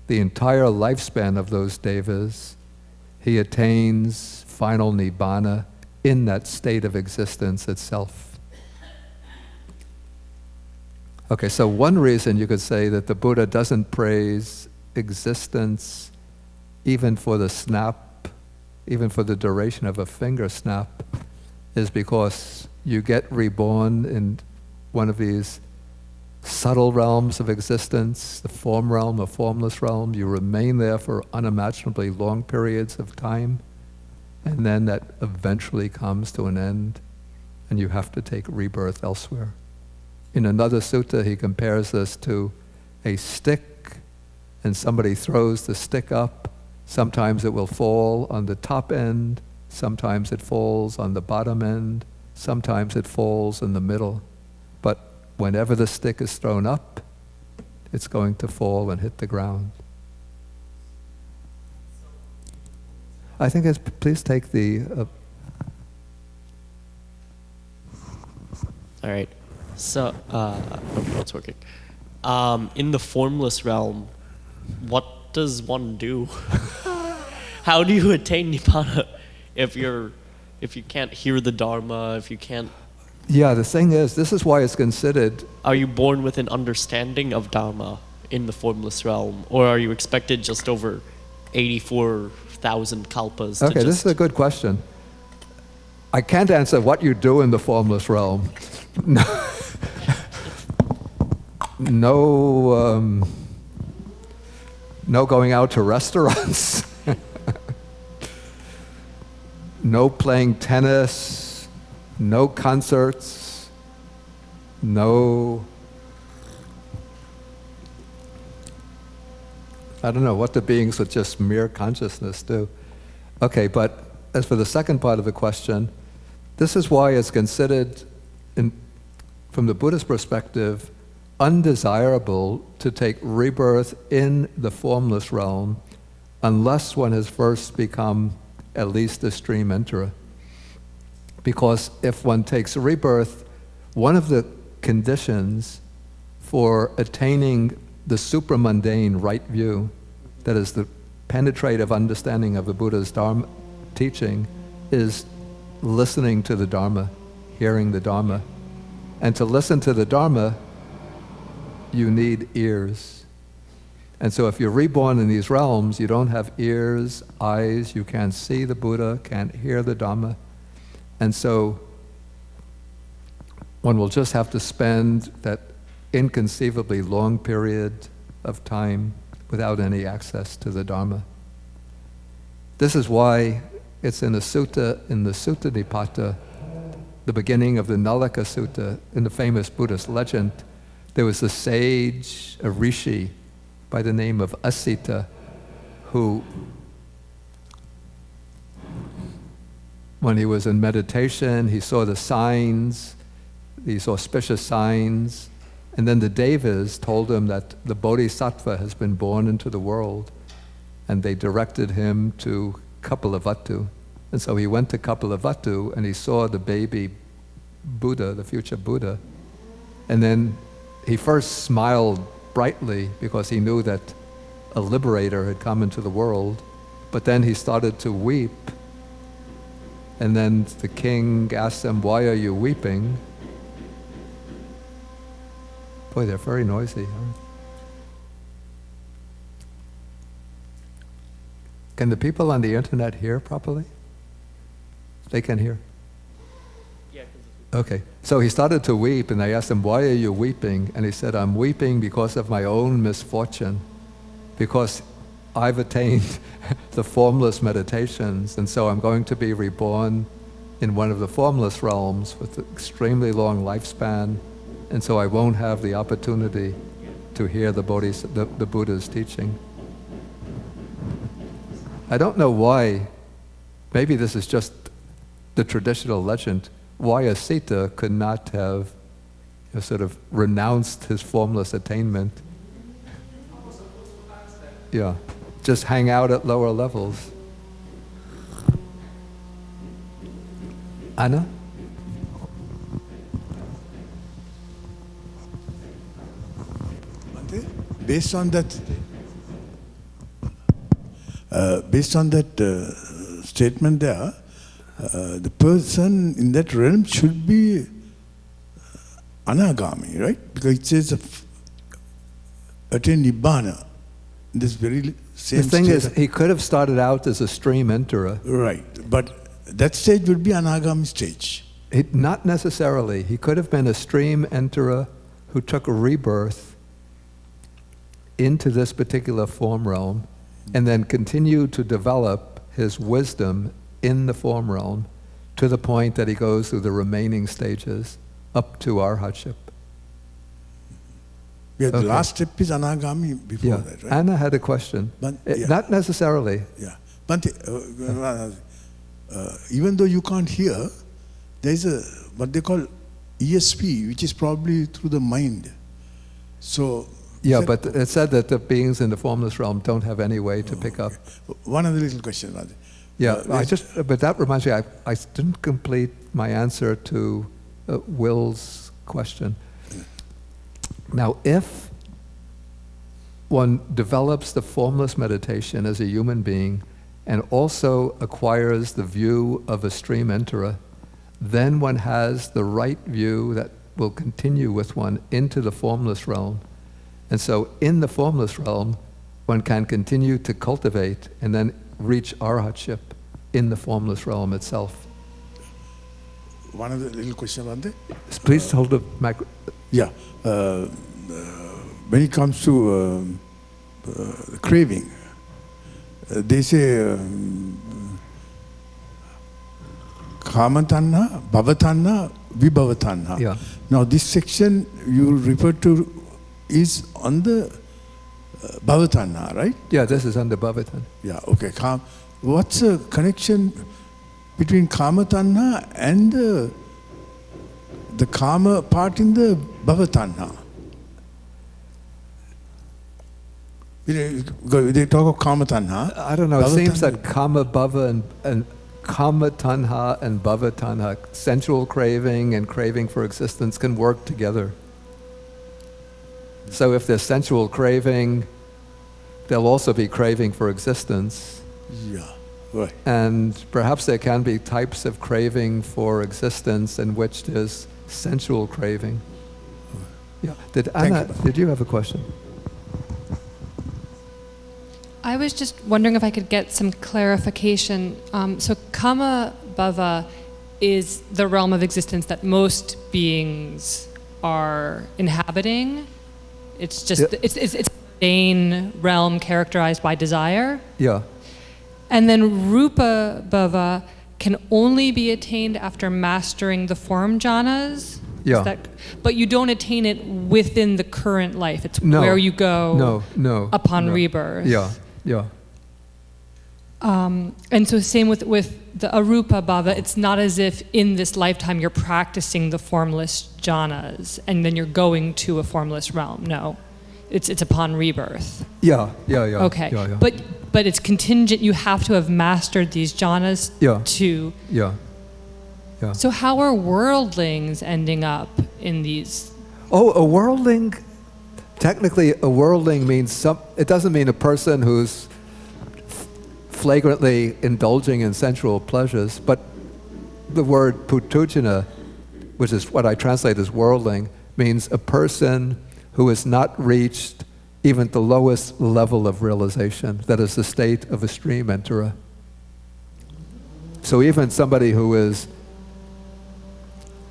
the entire lifespan of those devas, he attains final nibbana in that state of existence itself. Okay, so one reason you could say that the Buddha doesn't praise existence even for the snap, even for the duration of a finger snap, is because you get reborn in one of these subtle realms of existence, the form realm, a formless realm. You remain there for unimaginably long periods of time, and then that eventually comes to an end, and you have to take rebirth elsewhere. In another sutta, he compares this to a stick, and somebody throws the stick up. Sometimes it will fall on the top end, sometimes it falls on the bottom end, sometimes it falls in the middle. But whenever the stick is thrown up, it's going to fall and hit the ground. I think it's, please take the... All right. So, okay, it's working. In the formless realm, what does one do? How do you attain Nibbana if you can't hear the Dharma, if you can't... Yeah, the thing is, this is why it's considered... Are you born with an understanding of Dharma in the formless realm, or are you expected just over 84,000 kalpas Okay, this is a good question. I can't answer what you do in the formless realm. No going out to restaurants. No playing tennis. No concerts. No... I don't know what the beings with just mere consciousness do. Okay, but as for the second part of the question, this is why it's considered, from the Buddhist perspective, undesirable to take rebirth in the formless realm unless one has first become at least a stream enterer. Because if one takes rebirth, one of the conditions for attaining the supramundane right view, that is the penetrative understanding of the Buddha's Dharma teaching, is listening to the Dharma, hearing the Dharma. And to listen to the Dharma, you need ears. And so if you're reborn in these realms, you don't have ears, eyes, you can't see the Buddha, can't hear the Dhamma. And so one will just have to spend that inconceivably long period of time without any access to the Dharma. This is why it's in the Ekaka-nipāta, the beginning of the Nallaka Sutta, in the famous Buddhist legend, there was a sage, a rishi, by the name of Asita, who, when he was in meditation, he saw the signs, these auspicious signs, and then the devas told him that the bodhisattva has been born into the world, and they directed him to Kapilavatthu. And so he went to Kapilavatthu and he saw the baby Buddha, the future Buddha, and then he first smiled brightly because he knew that a liberator had come into the world, but then he started to weep, and then the king asked him, "Why are you weeping?" Boy, they're very noisy. Huh? Can the people on the internet hear properly? They can hear. Okay, so he started to weep, and I asked him, "Why are you weeping?" And he said, "I'm weeping because of my own misfortune, because I've attained the formless meditations, and so I'm going to be reborn in one of the formless realms with an extremely long lifespan, and so I won't have the opportunity to hear the Buddha's teaching." I don't know why, maybe this is just the traditional legend, why Asita could not have sort of renounced his formless attainment. Yeah, just hang out at lower levels. Anna? Based on that statement there, the person in that realm should be anagami, right? Because it says attain nibbana. This very same The thing state is, he could have started out as a stream enterer. right, but that stage would be anagami stage. Not necessarily. He could have been a stream enterer who took a rebirth into this particular form realm and then continued to develop his wisdom in the form realm to the point that he goes through the remaining stages up to arhatship. Yeah, the Okay. last step is anagami before Yeah. that, right? Anna had a question. But, yeah. Not necessarily. Yeah, but even though you can't hear, there is a what they call ESP, which is probably through the mind. So Yeah, but it said that the beings in the formless realm don't have any way to pick up. one other little question, Radhe. Yeah, but that reminds me, I didn't complete my answer to Will's question. Now, if one develops the formless meditation as a human being and also acquires the view of a stream enterer, then one has the right view that will continue with one into the formless realm. And so in the formless realm, one can continue to cultivate and then reach arhatship in the formless realm itself. One other little question, Radhe. Please hold the microphone. Yeah, when it comes to craving, they say kama-tanha, bhava-tanha, vibhava-tanha. Yeah. Now this section you refer to is on the bhava-tanha, right? Yeah, this is under Bhavatan. Yeah, okay. What's the connection between kama-tanha and the kama part in the bhava-tanha? They talk of kama-tanha. I don't know, it seems Bhava-tanha- that kama, bhava, and kama tanha and bhava tanha, sensual craving and craving for existence, can work together. So if there's sensual craving, there'll also be craving for existence. Yeah, right. And perhaps there can be types of craving for existence in which there's sensual craving. Yeah. Did Anna, did you have a question? I was just wondering if I could get some clarification. So kama bhava is the realm of existence that most beings are inhabiting. It's just it's a mundane realm characterized by desire. Yeah. And then rupa bhava can only be attained after mastering the form jhanas. Yeah. But you don't attain it within the current life. It's No. where you go upon no. rebirth. Yeah, yeah. And so same with the arupa bhava, it's not as if in this lifetime you're practicing the formless jhanas and then you're going to a formless realm. No, it's upon rebirth. Yeah. Okay, Yeah. but it's contingent. You have to have mastered these jhanas to. Yeah. So how are worldlings ending up in these? Oh, a worldling. Technically, a worldling means it doesn't mean a person who's flagrantly indulging in sensual pleasures, but the word putujana, which is what I translate as worldling, means a person who has not reached even the lowest level of realization, that is the state of a stream enterer. So even somebody who is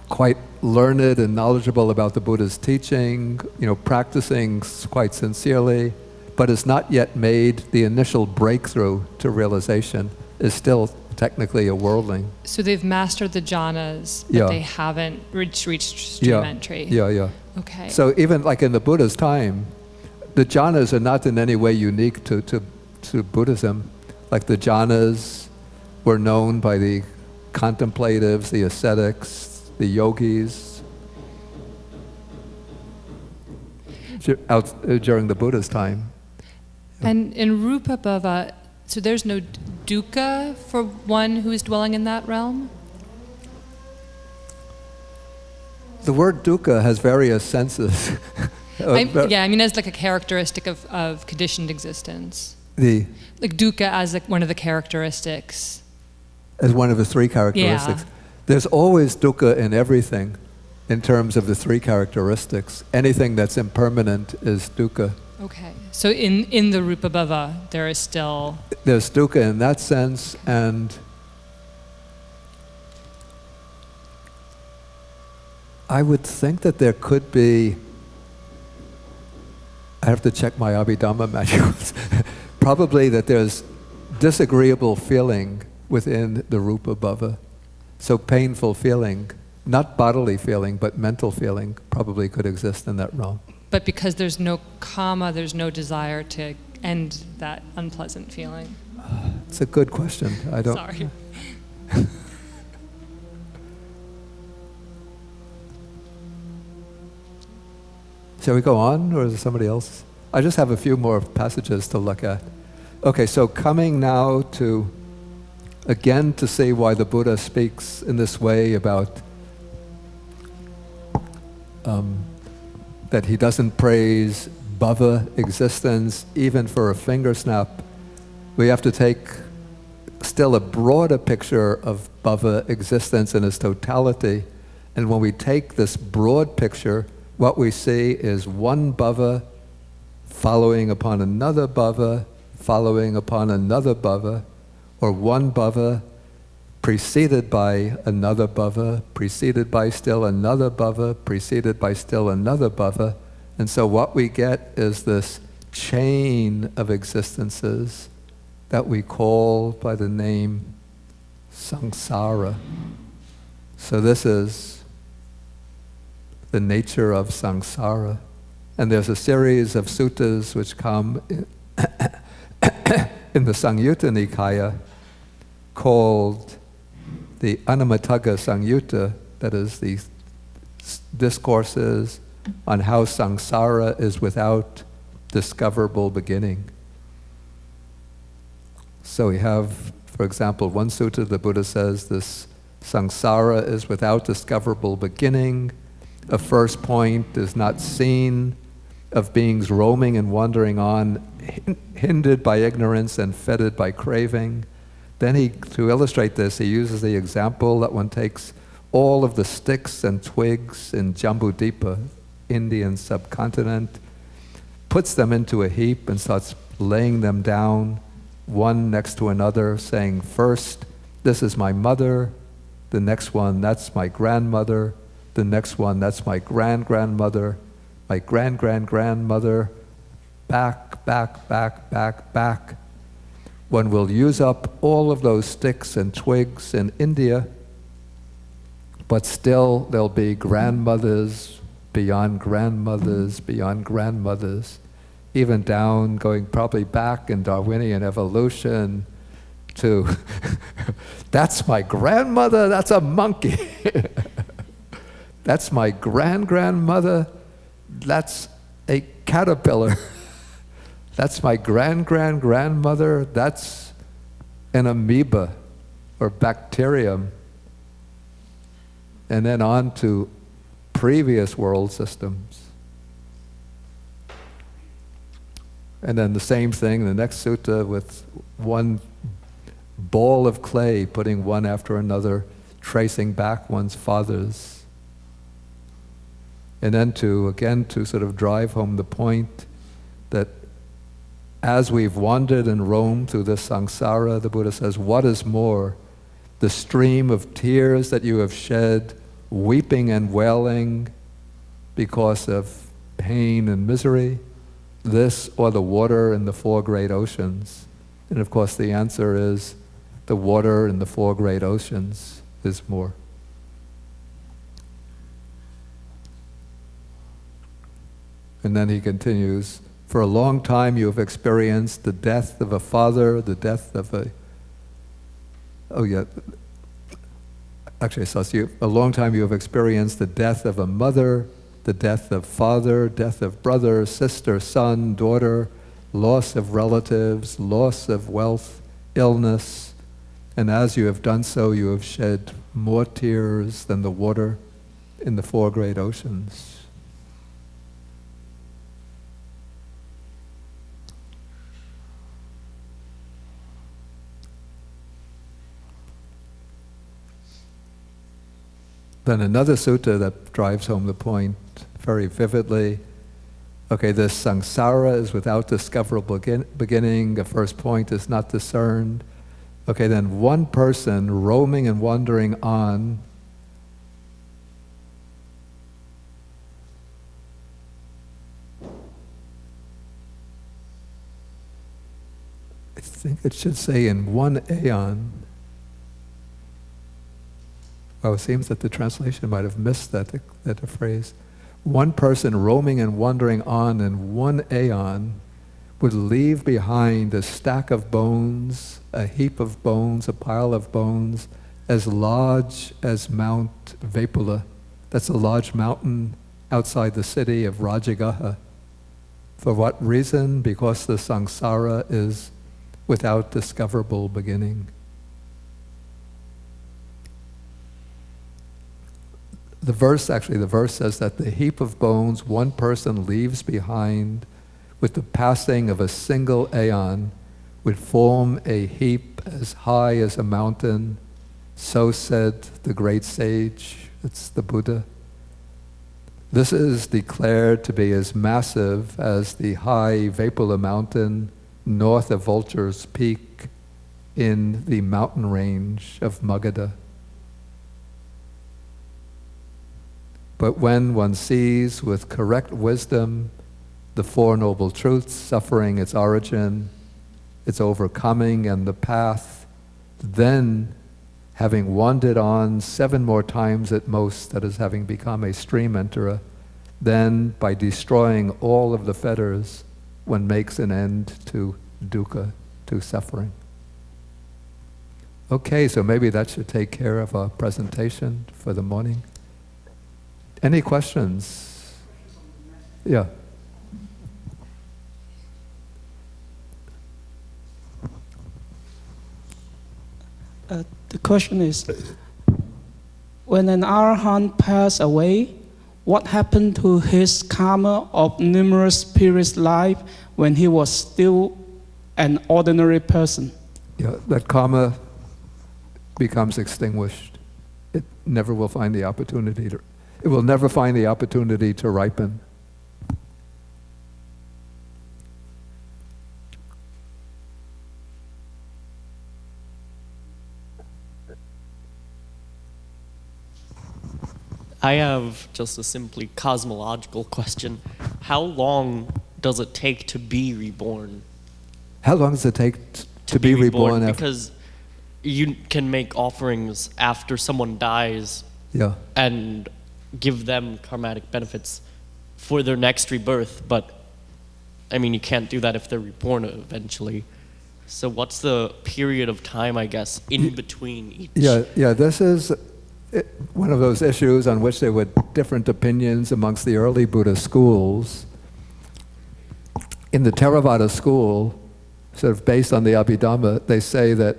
quite learned and knowledgeable about the Buddha's teaching, practicing quite sincerely, but has not yet made the initial breakthrough to realization, is still technically a worldling. So they've mastered the jhanas, but they haven't reached stream entry. Yeah. Okay. So even like in the Buddha's time, the jhanas are not in any way unique to Buddhism. Like the jhanas were known by the contemplatives, the ascetics, the yogis, during the Buddha's time. And in rupa bhava, so there's no dukkha for one who is dwelling in that realm? The word dukkha has various senses. As like a characteristic of conditioned existence. Like dukkha as one of the characteristics. as one of the three characteristics. Yeah. There's always dukkha in everything in terms of the three characteristics. Anything that's impermanent is dukkha. Okay. So in the Rupa Bhava, there is still... There's dukkha in that sense, and I would think that there could be, I have to check my Abhidhamma manuals, probably that there's disagreeable feeling within the Rupa Bhava. So painful feeling, not bodily feeling, but mental feeling probably could exist in that realm. But because there's no karma, there's no desire to end that unpleasant feeling. It's a good question. I don't... Sorry. Shall we go on, or is there somebody else? I just have a few more passages to look at. Okay, so coming now to, again, to see why the Buddha speaks in this way about that he doesn't praise bhava existence even for a finger snap. We have to take still a broader picture of bhava existence in its totality. And when we take this broad picture, what we see is one bhava following upon another bhava, following upon another bhava, or one bhava preceded by another bhava, preceded by still another bhava, preceded by still another bhava. And so what we get is this chain of existences that we call by the name samsara. So this is the nature of samsara. And there's a series of suttas which come in the Samyutta Nikaya called the Anamatagga Samyutta, that is the discourses on how samsara is without discoverable beginning. So we have, for example, one sutta, the Buddha says this samsara is without discoverable beginning. A first point is not seen of beings roaming and wandering on, hindered by ignorance and fettered by craving. Then to illustrate this, he uses the example that one takes all of the sticks and twigs in Jambudvipa, Indian subcontinent, puts them into a heap and starts laying them down one next to another, saying, first, this is my mother, the next one, that's my grandmother, the next one, that's my grand-grandmother, my grand-grand-grandmother, back, back, back, back, back. One will use up all of those sticks and twigs in India, but still there'll be grandmothers, beyond grandmothers, beyond grandmothers, even down, going probably back in Darwinian evolution to, that's my grandmother, that's a monkey. That's my grand-grandmother, that's a caterpillar. That's my grand-grand-grandmother, that's an amoeba or bacterium. And then on to previous world systems. And then the same thing in the next sutta with one ball of clay, putting one after another, tracing back one's fathers. And then again to sort of drive home the point that as we've wandered and roamed through this samsara, the Buddha says, what is more, the stream of tears that you have shed, weeping and wailing because of pain and misery, this or the water in the four great oceans? And of course the answer is the water in the four great oceans is more. And then he continues, for a long time you have experienced the death of a father, the death of a long time you have experienced the death of a mother, the death of father, death of brother, sister, son, daughter, loss of relatives, loss of wealth, illness, and as you have done so, you have shed more tears than the water in the four great oceans. Then another sutta that drives home the point very vividly. Okay, this samsara is without discoverable beginning. The first point is not discerned. Okay, then one person roaming and wandering on. I think it should say in one aeon. Well, it seems that the translation might have missed that phrase. One person roaming and wandering on in one aeon would leave behind a stack of bones, a heap of bones, a pile of bones, as large as Mount Vepula. That's a large mountain outside the city of Rajagaha. For what reason? Because the samsara is without discoverable beginning. The verse says that the heap of bones one person leaves behind with the passing of a single aeon would form a heap as high as a mountain. So said the great sage, it's the Buddha. This is declared to be as massive as the high Vepula mountain north of Vulture's Peak in the mountain range of Magadha. But when one sees with correct wisdom the Four Noble Truths, suffering, its origin, its overcoming, and the path, then, having wandered on 7 more times at most, that is, having become a stream enterer, then, by destroying all of the fetters, one makes an end to dukkha, to suffering. Okay, so maybe that should take care of our presentation for the morning. Any questions? Yeah. The question is, when an arahant passed away, what happened to his karma of numerous previous life when he was still an ordinary person? Yeah, that karma becomes extinguished. It never will find the opportunity to. It will never find the opportunity to ripen. I have just a simply cosmological question. How long does it take to be reborn? How long does it take to be reborn? Because you can make offerings after someone dies, yeah, and give them karmatic benefits for their next rebirth, but I mean, you can't do that if they're reborn eventually. So what's the period of time, I guess, in between each? Yeah, this is one of those issues on which there were different opinions amongst the early Buddhist schools. In the Theravada school, sort of based on the Abhidhamma, they say that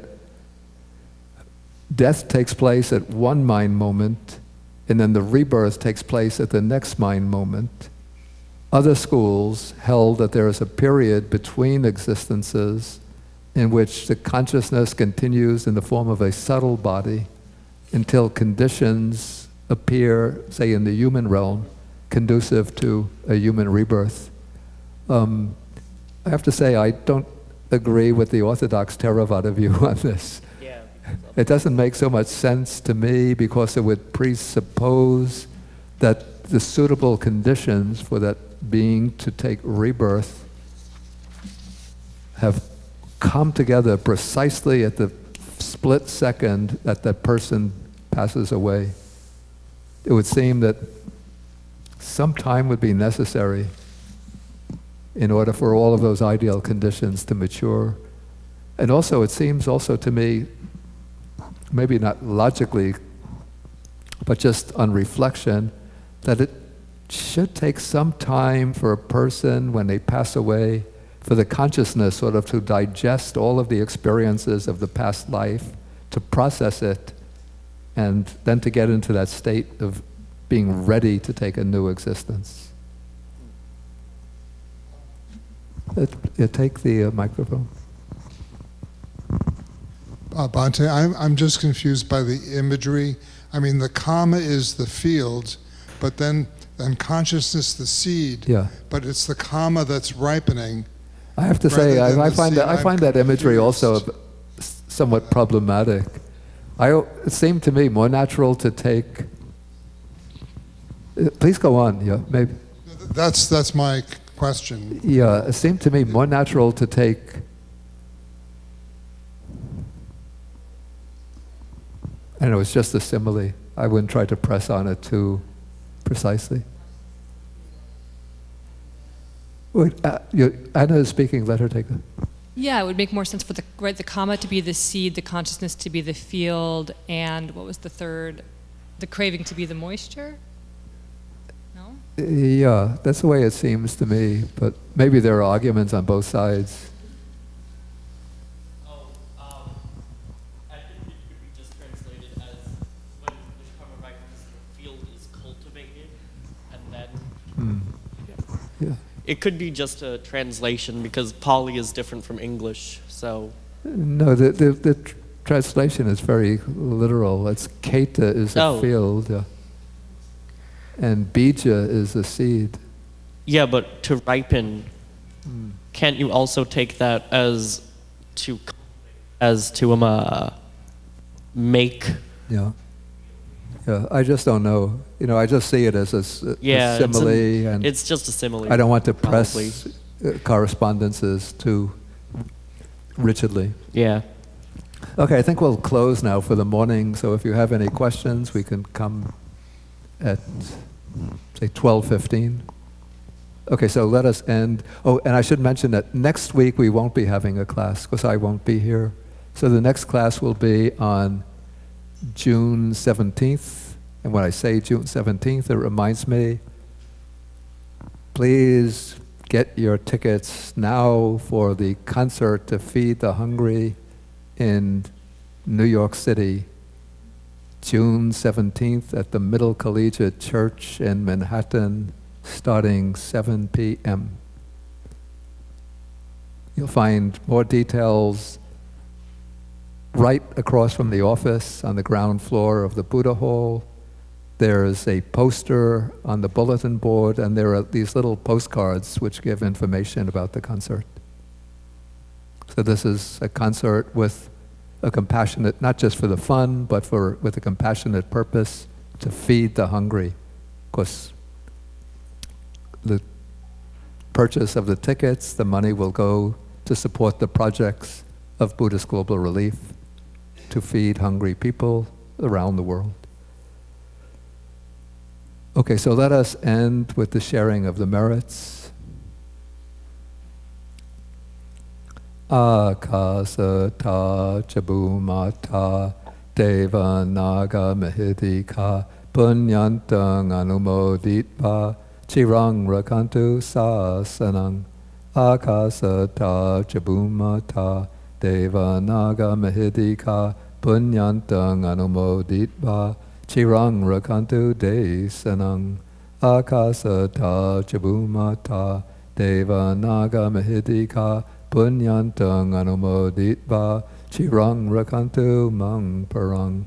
death takes place at one mind moment, and then the rebirth takes place at the next mind moment. Other schools held that there is a period between existences in which the consciousness continues in the form of a subtle body until conditions appear, say in the human realm, conducive to a human rebirth. I have to say I don't agree with the orthodox Theravada view on this. It doesn't make so much sense to me because it would presuppose that the suitable conditions for that being to take rebirth have come together precisely at the split second that that person passes away. It would seem that some time would be necessary in order for all of those ideal conditions to mature. And also, it seems also to me, maybe not logically, but just on reflection, that it should take some time for a person, when they pass away, for the consciousness sort of to digest all of the experiences of the past life, to process it, and then to get into that state of being ready to take a new existence. Take the microphone. Bhante, I'm just confused by the imagery I mean, the karma is the field, but then consciousness the seed. Yeah. But it's the karma that's ripening. I have to say, Rather than I the find that seed, I find that imagery also somewhat problematic. It seemed to me more natural to take. Please go on. Yeah, maybe. That's my question. Yeah, it seemed to me more natural to take. I know it's just a simile. I wouldn't try to press on it too precisely. Wait, Anna is speaking. Let her take it. Yeah, it would make more sense for the karma to be the seed, the consciousness to be the field, and what was the third? The craving to be the moisture? No? Yeah, that's the way it seems to me, but maybe there are arguments on both sides. I think it could be just translated as when the karma ripens, the field is cultivated, and then. Yeah. It could be just a translation because Pali is different from English, so. No, the translation is very literal. It's Keta is a field, and Bija is a seed. Yeah, but to ripen, can't you also take that as to make? Yeah. Yeah, I just don't know. I just see it as a simile, and it's just a simile. I don't want to probably. press correspondences too rigidly. Yeah. Okay, I think we'll close now for the morning. So if you have any questions, we can come at say 12:15. Okay, so let us end. Oh, and I should mention that next week we won't be having a class because I won't be here. So the next class will be on June 17th, and when I say June 17th, it reminds me, please get your tickets now for the concert to feed the hungry in New York City, June 17th at the Middle Collegiate Church in Manhattan, starting 7 p.m. You'll find more details right across from the office on the ground floor of the Buddha Hall. There's a poster on the bulletin board, and there are these little postcards which give information about the concert. So this is a concert with a compassionate, not just for the fun, but with a compassionate purpose to feed the hungry. Of course, the purchase of the tickets, the money will go to support the projects of Buddhist Global Relief, to feed hungry people around the world. Okay, so let us end with the sharing of the merits. Akasata chabumata deva naga mahidika punyantang anumoditva chirang rakantu sasanang. Akasata chabumata Deva naga mahidika punyantang anumoditva chirang rakantu desanang. Akasata chabumata Deva naga mahidika punyantang anumoditva chirang rakantu mang parang.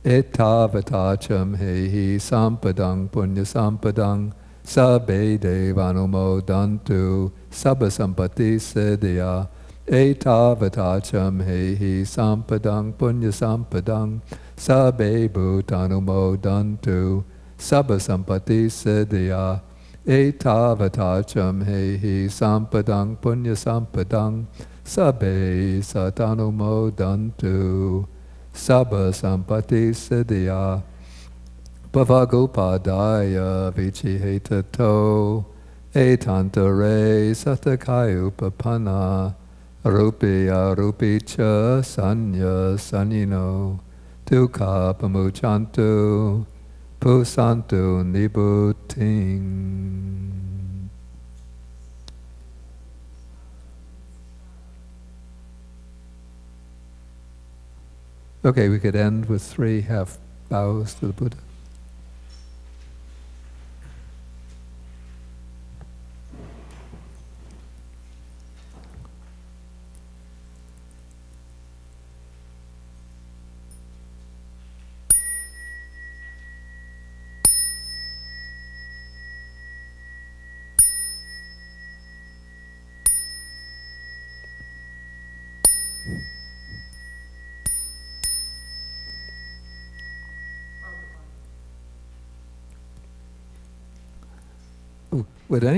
Etavatacham hehi sampadang punya sampadang sabbe devanumodantu sabba sampati siddhya. Etavatacham hehi sampadang punya sampadang sabbe bhutanumodantu sabba sampati siddhya. Etavatacham hehi sampadang punya sampadang sabbe satanumodantu sabba sampati siddhya. Bhavagopadaya vichihetato etantare satakayupapana Rupiya rupicha sanya sanino dukkha pamuchantu pusantu nibuting. Okay, we could end with 3 half bows to the Buddha. Would any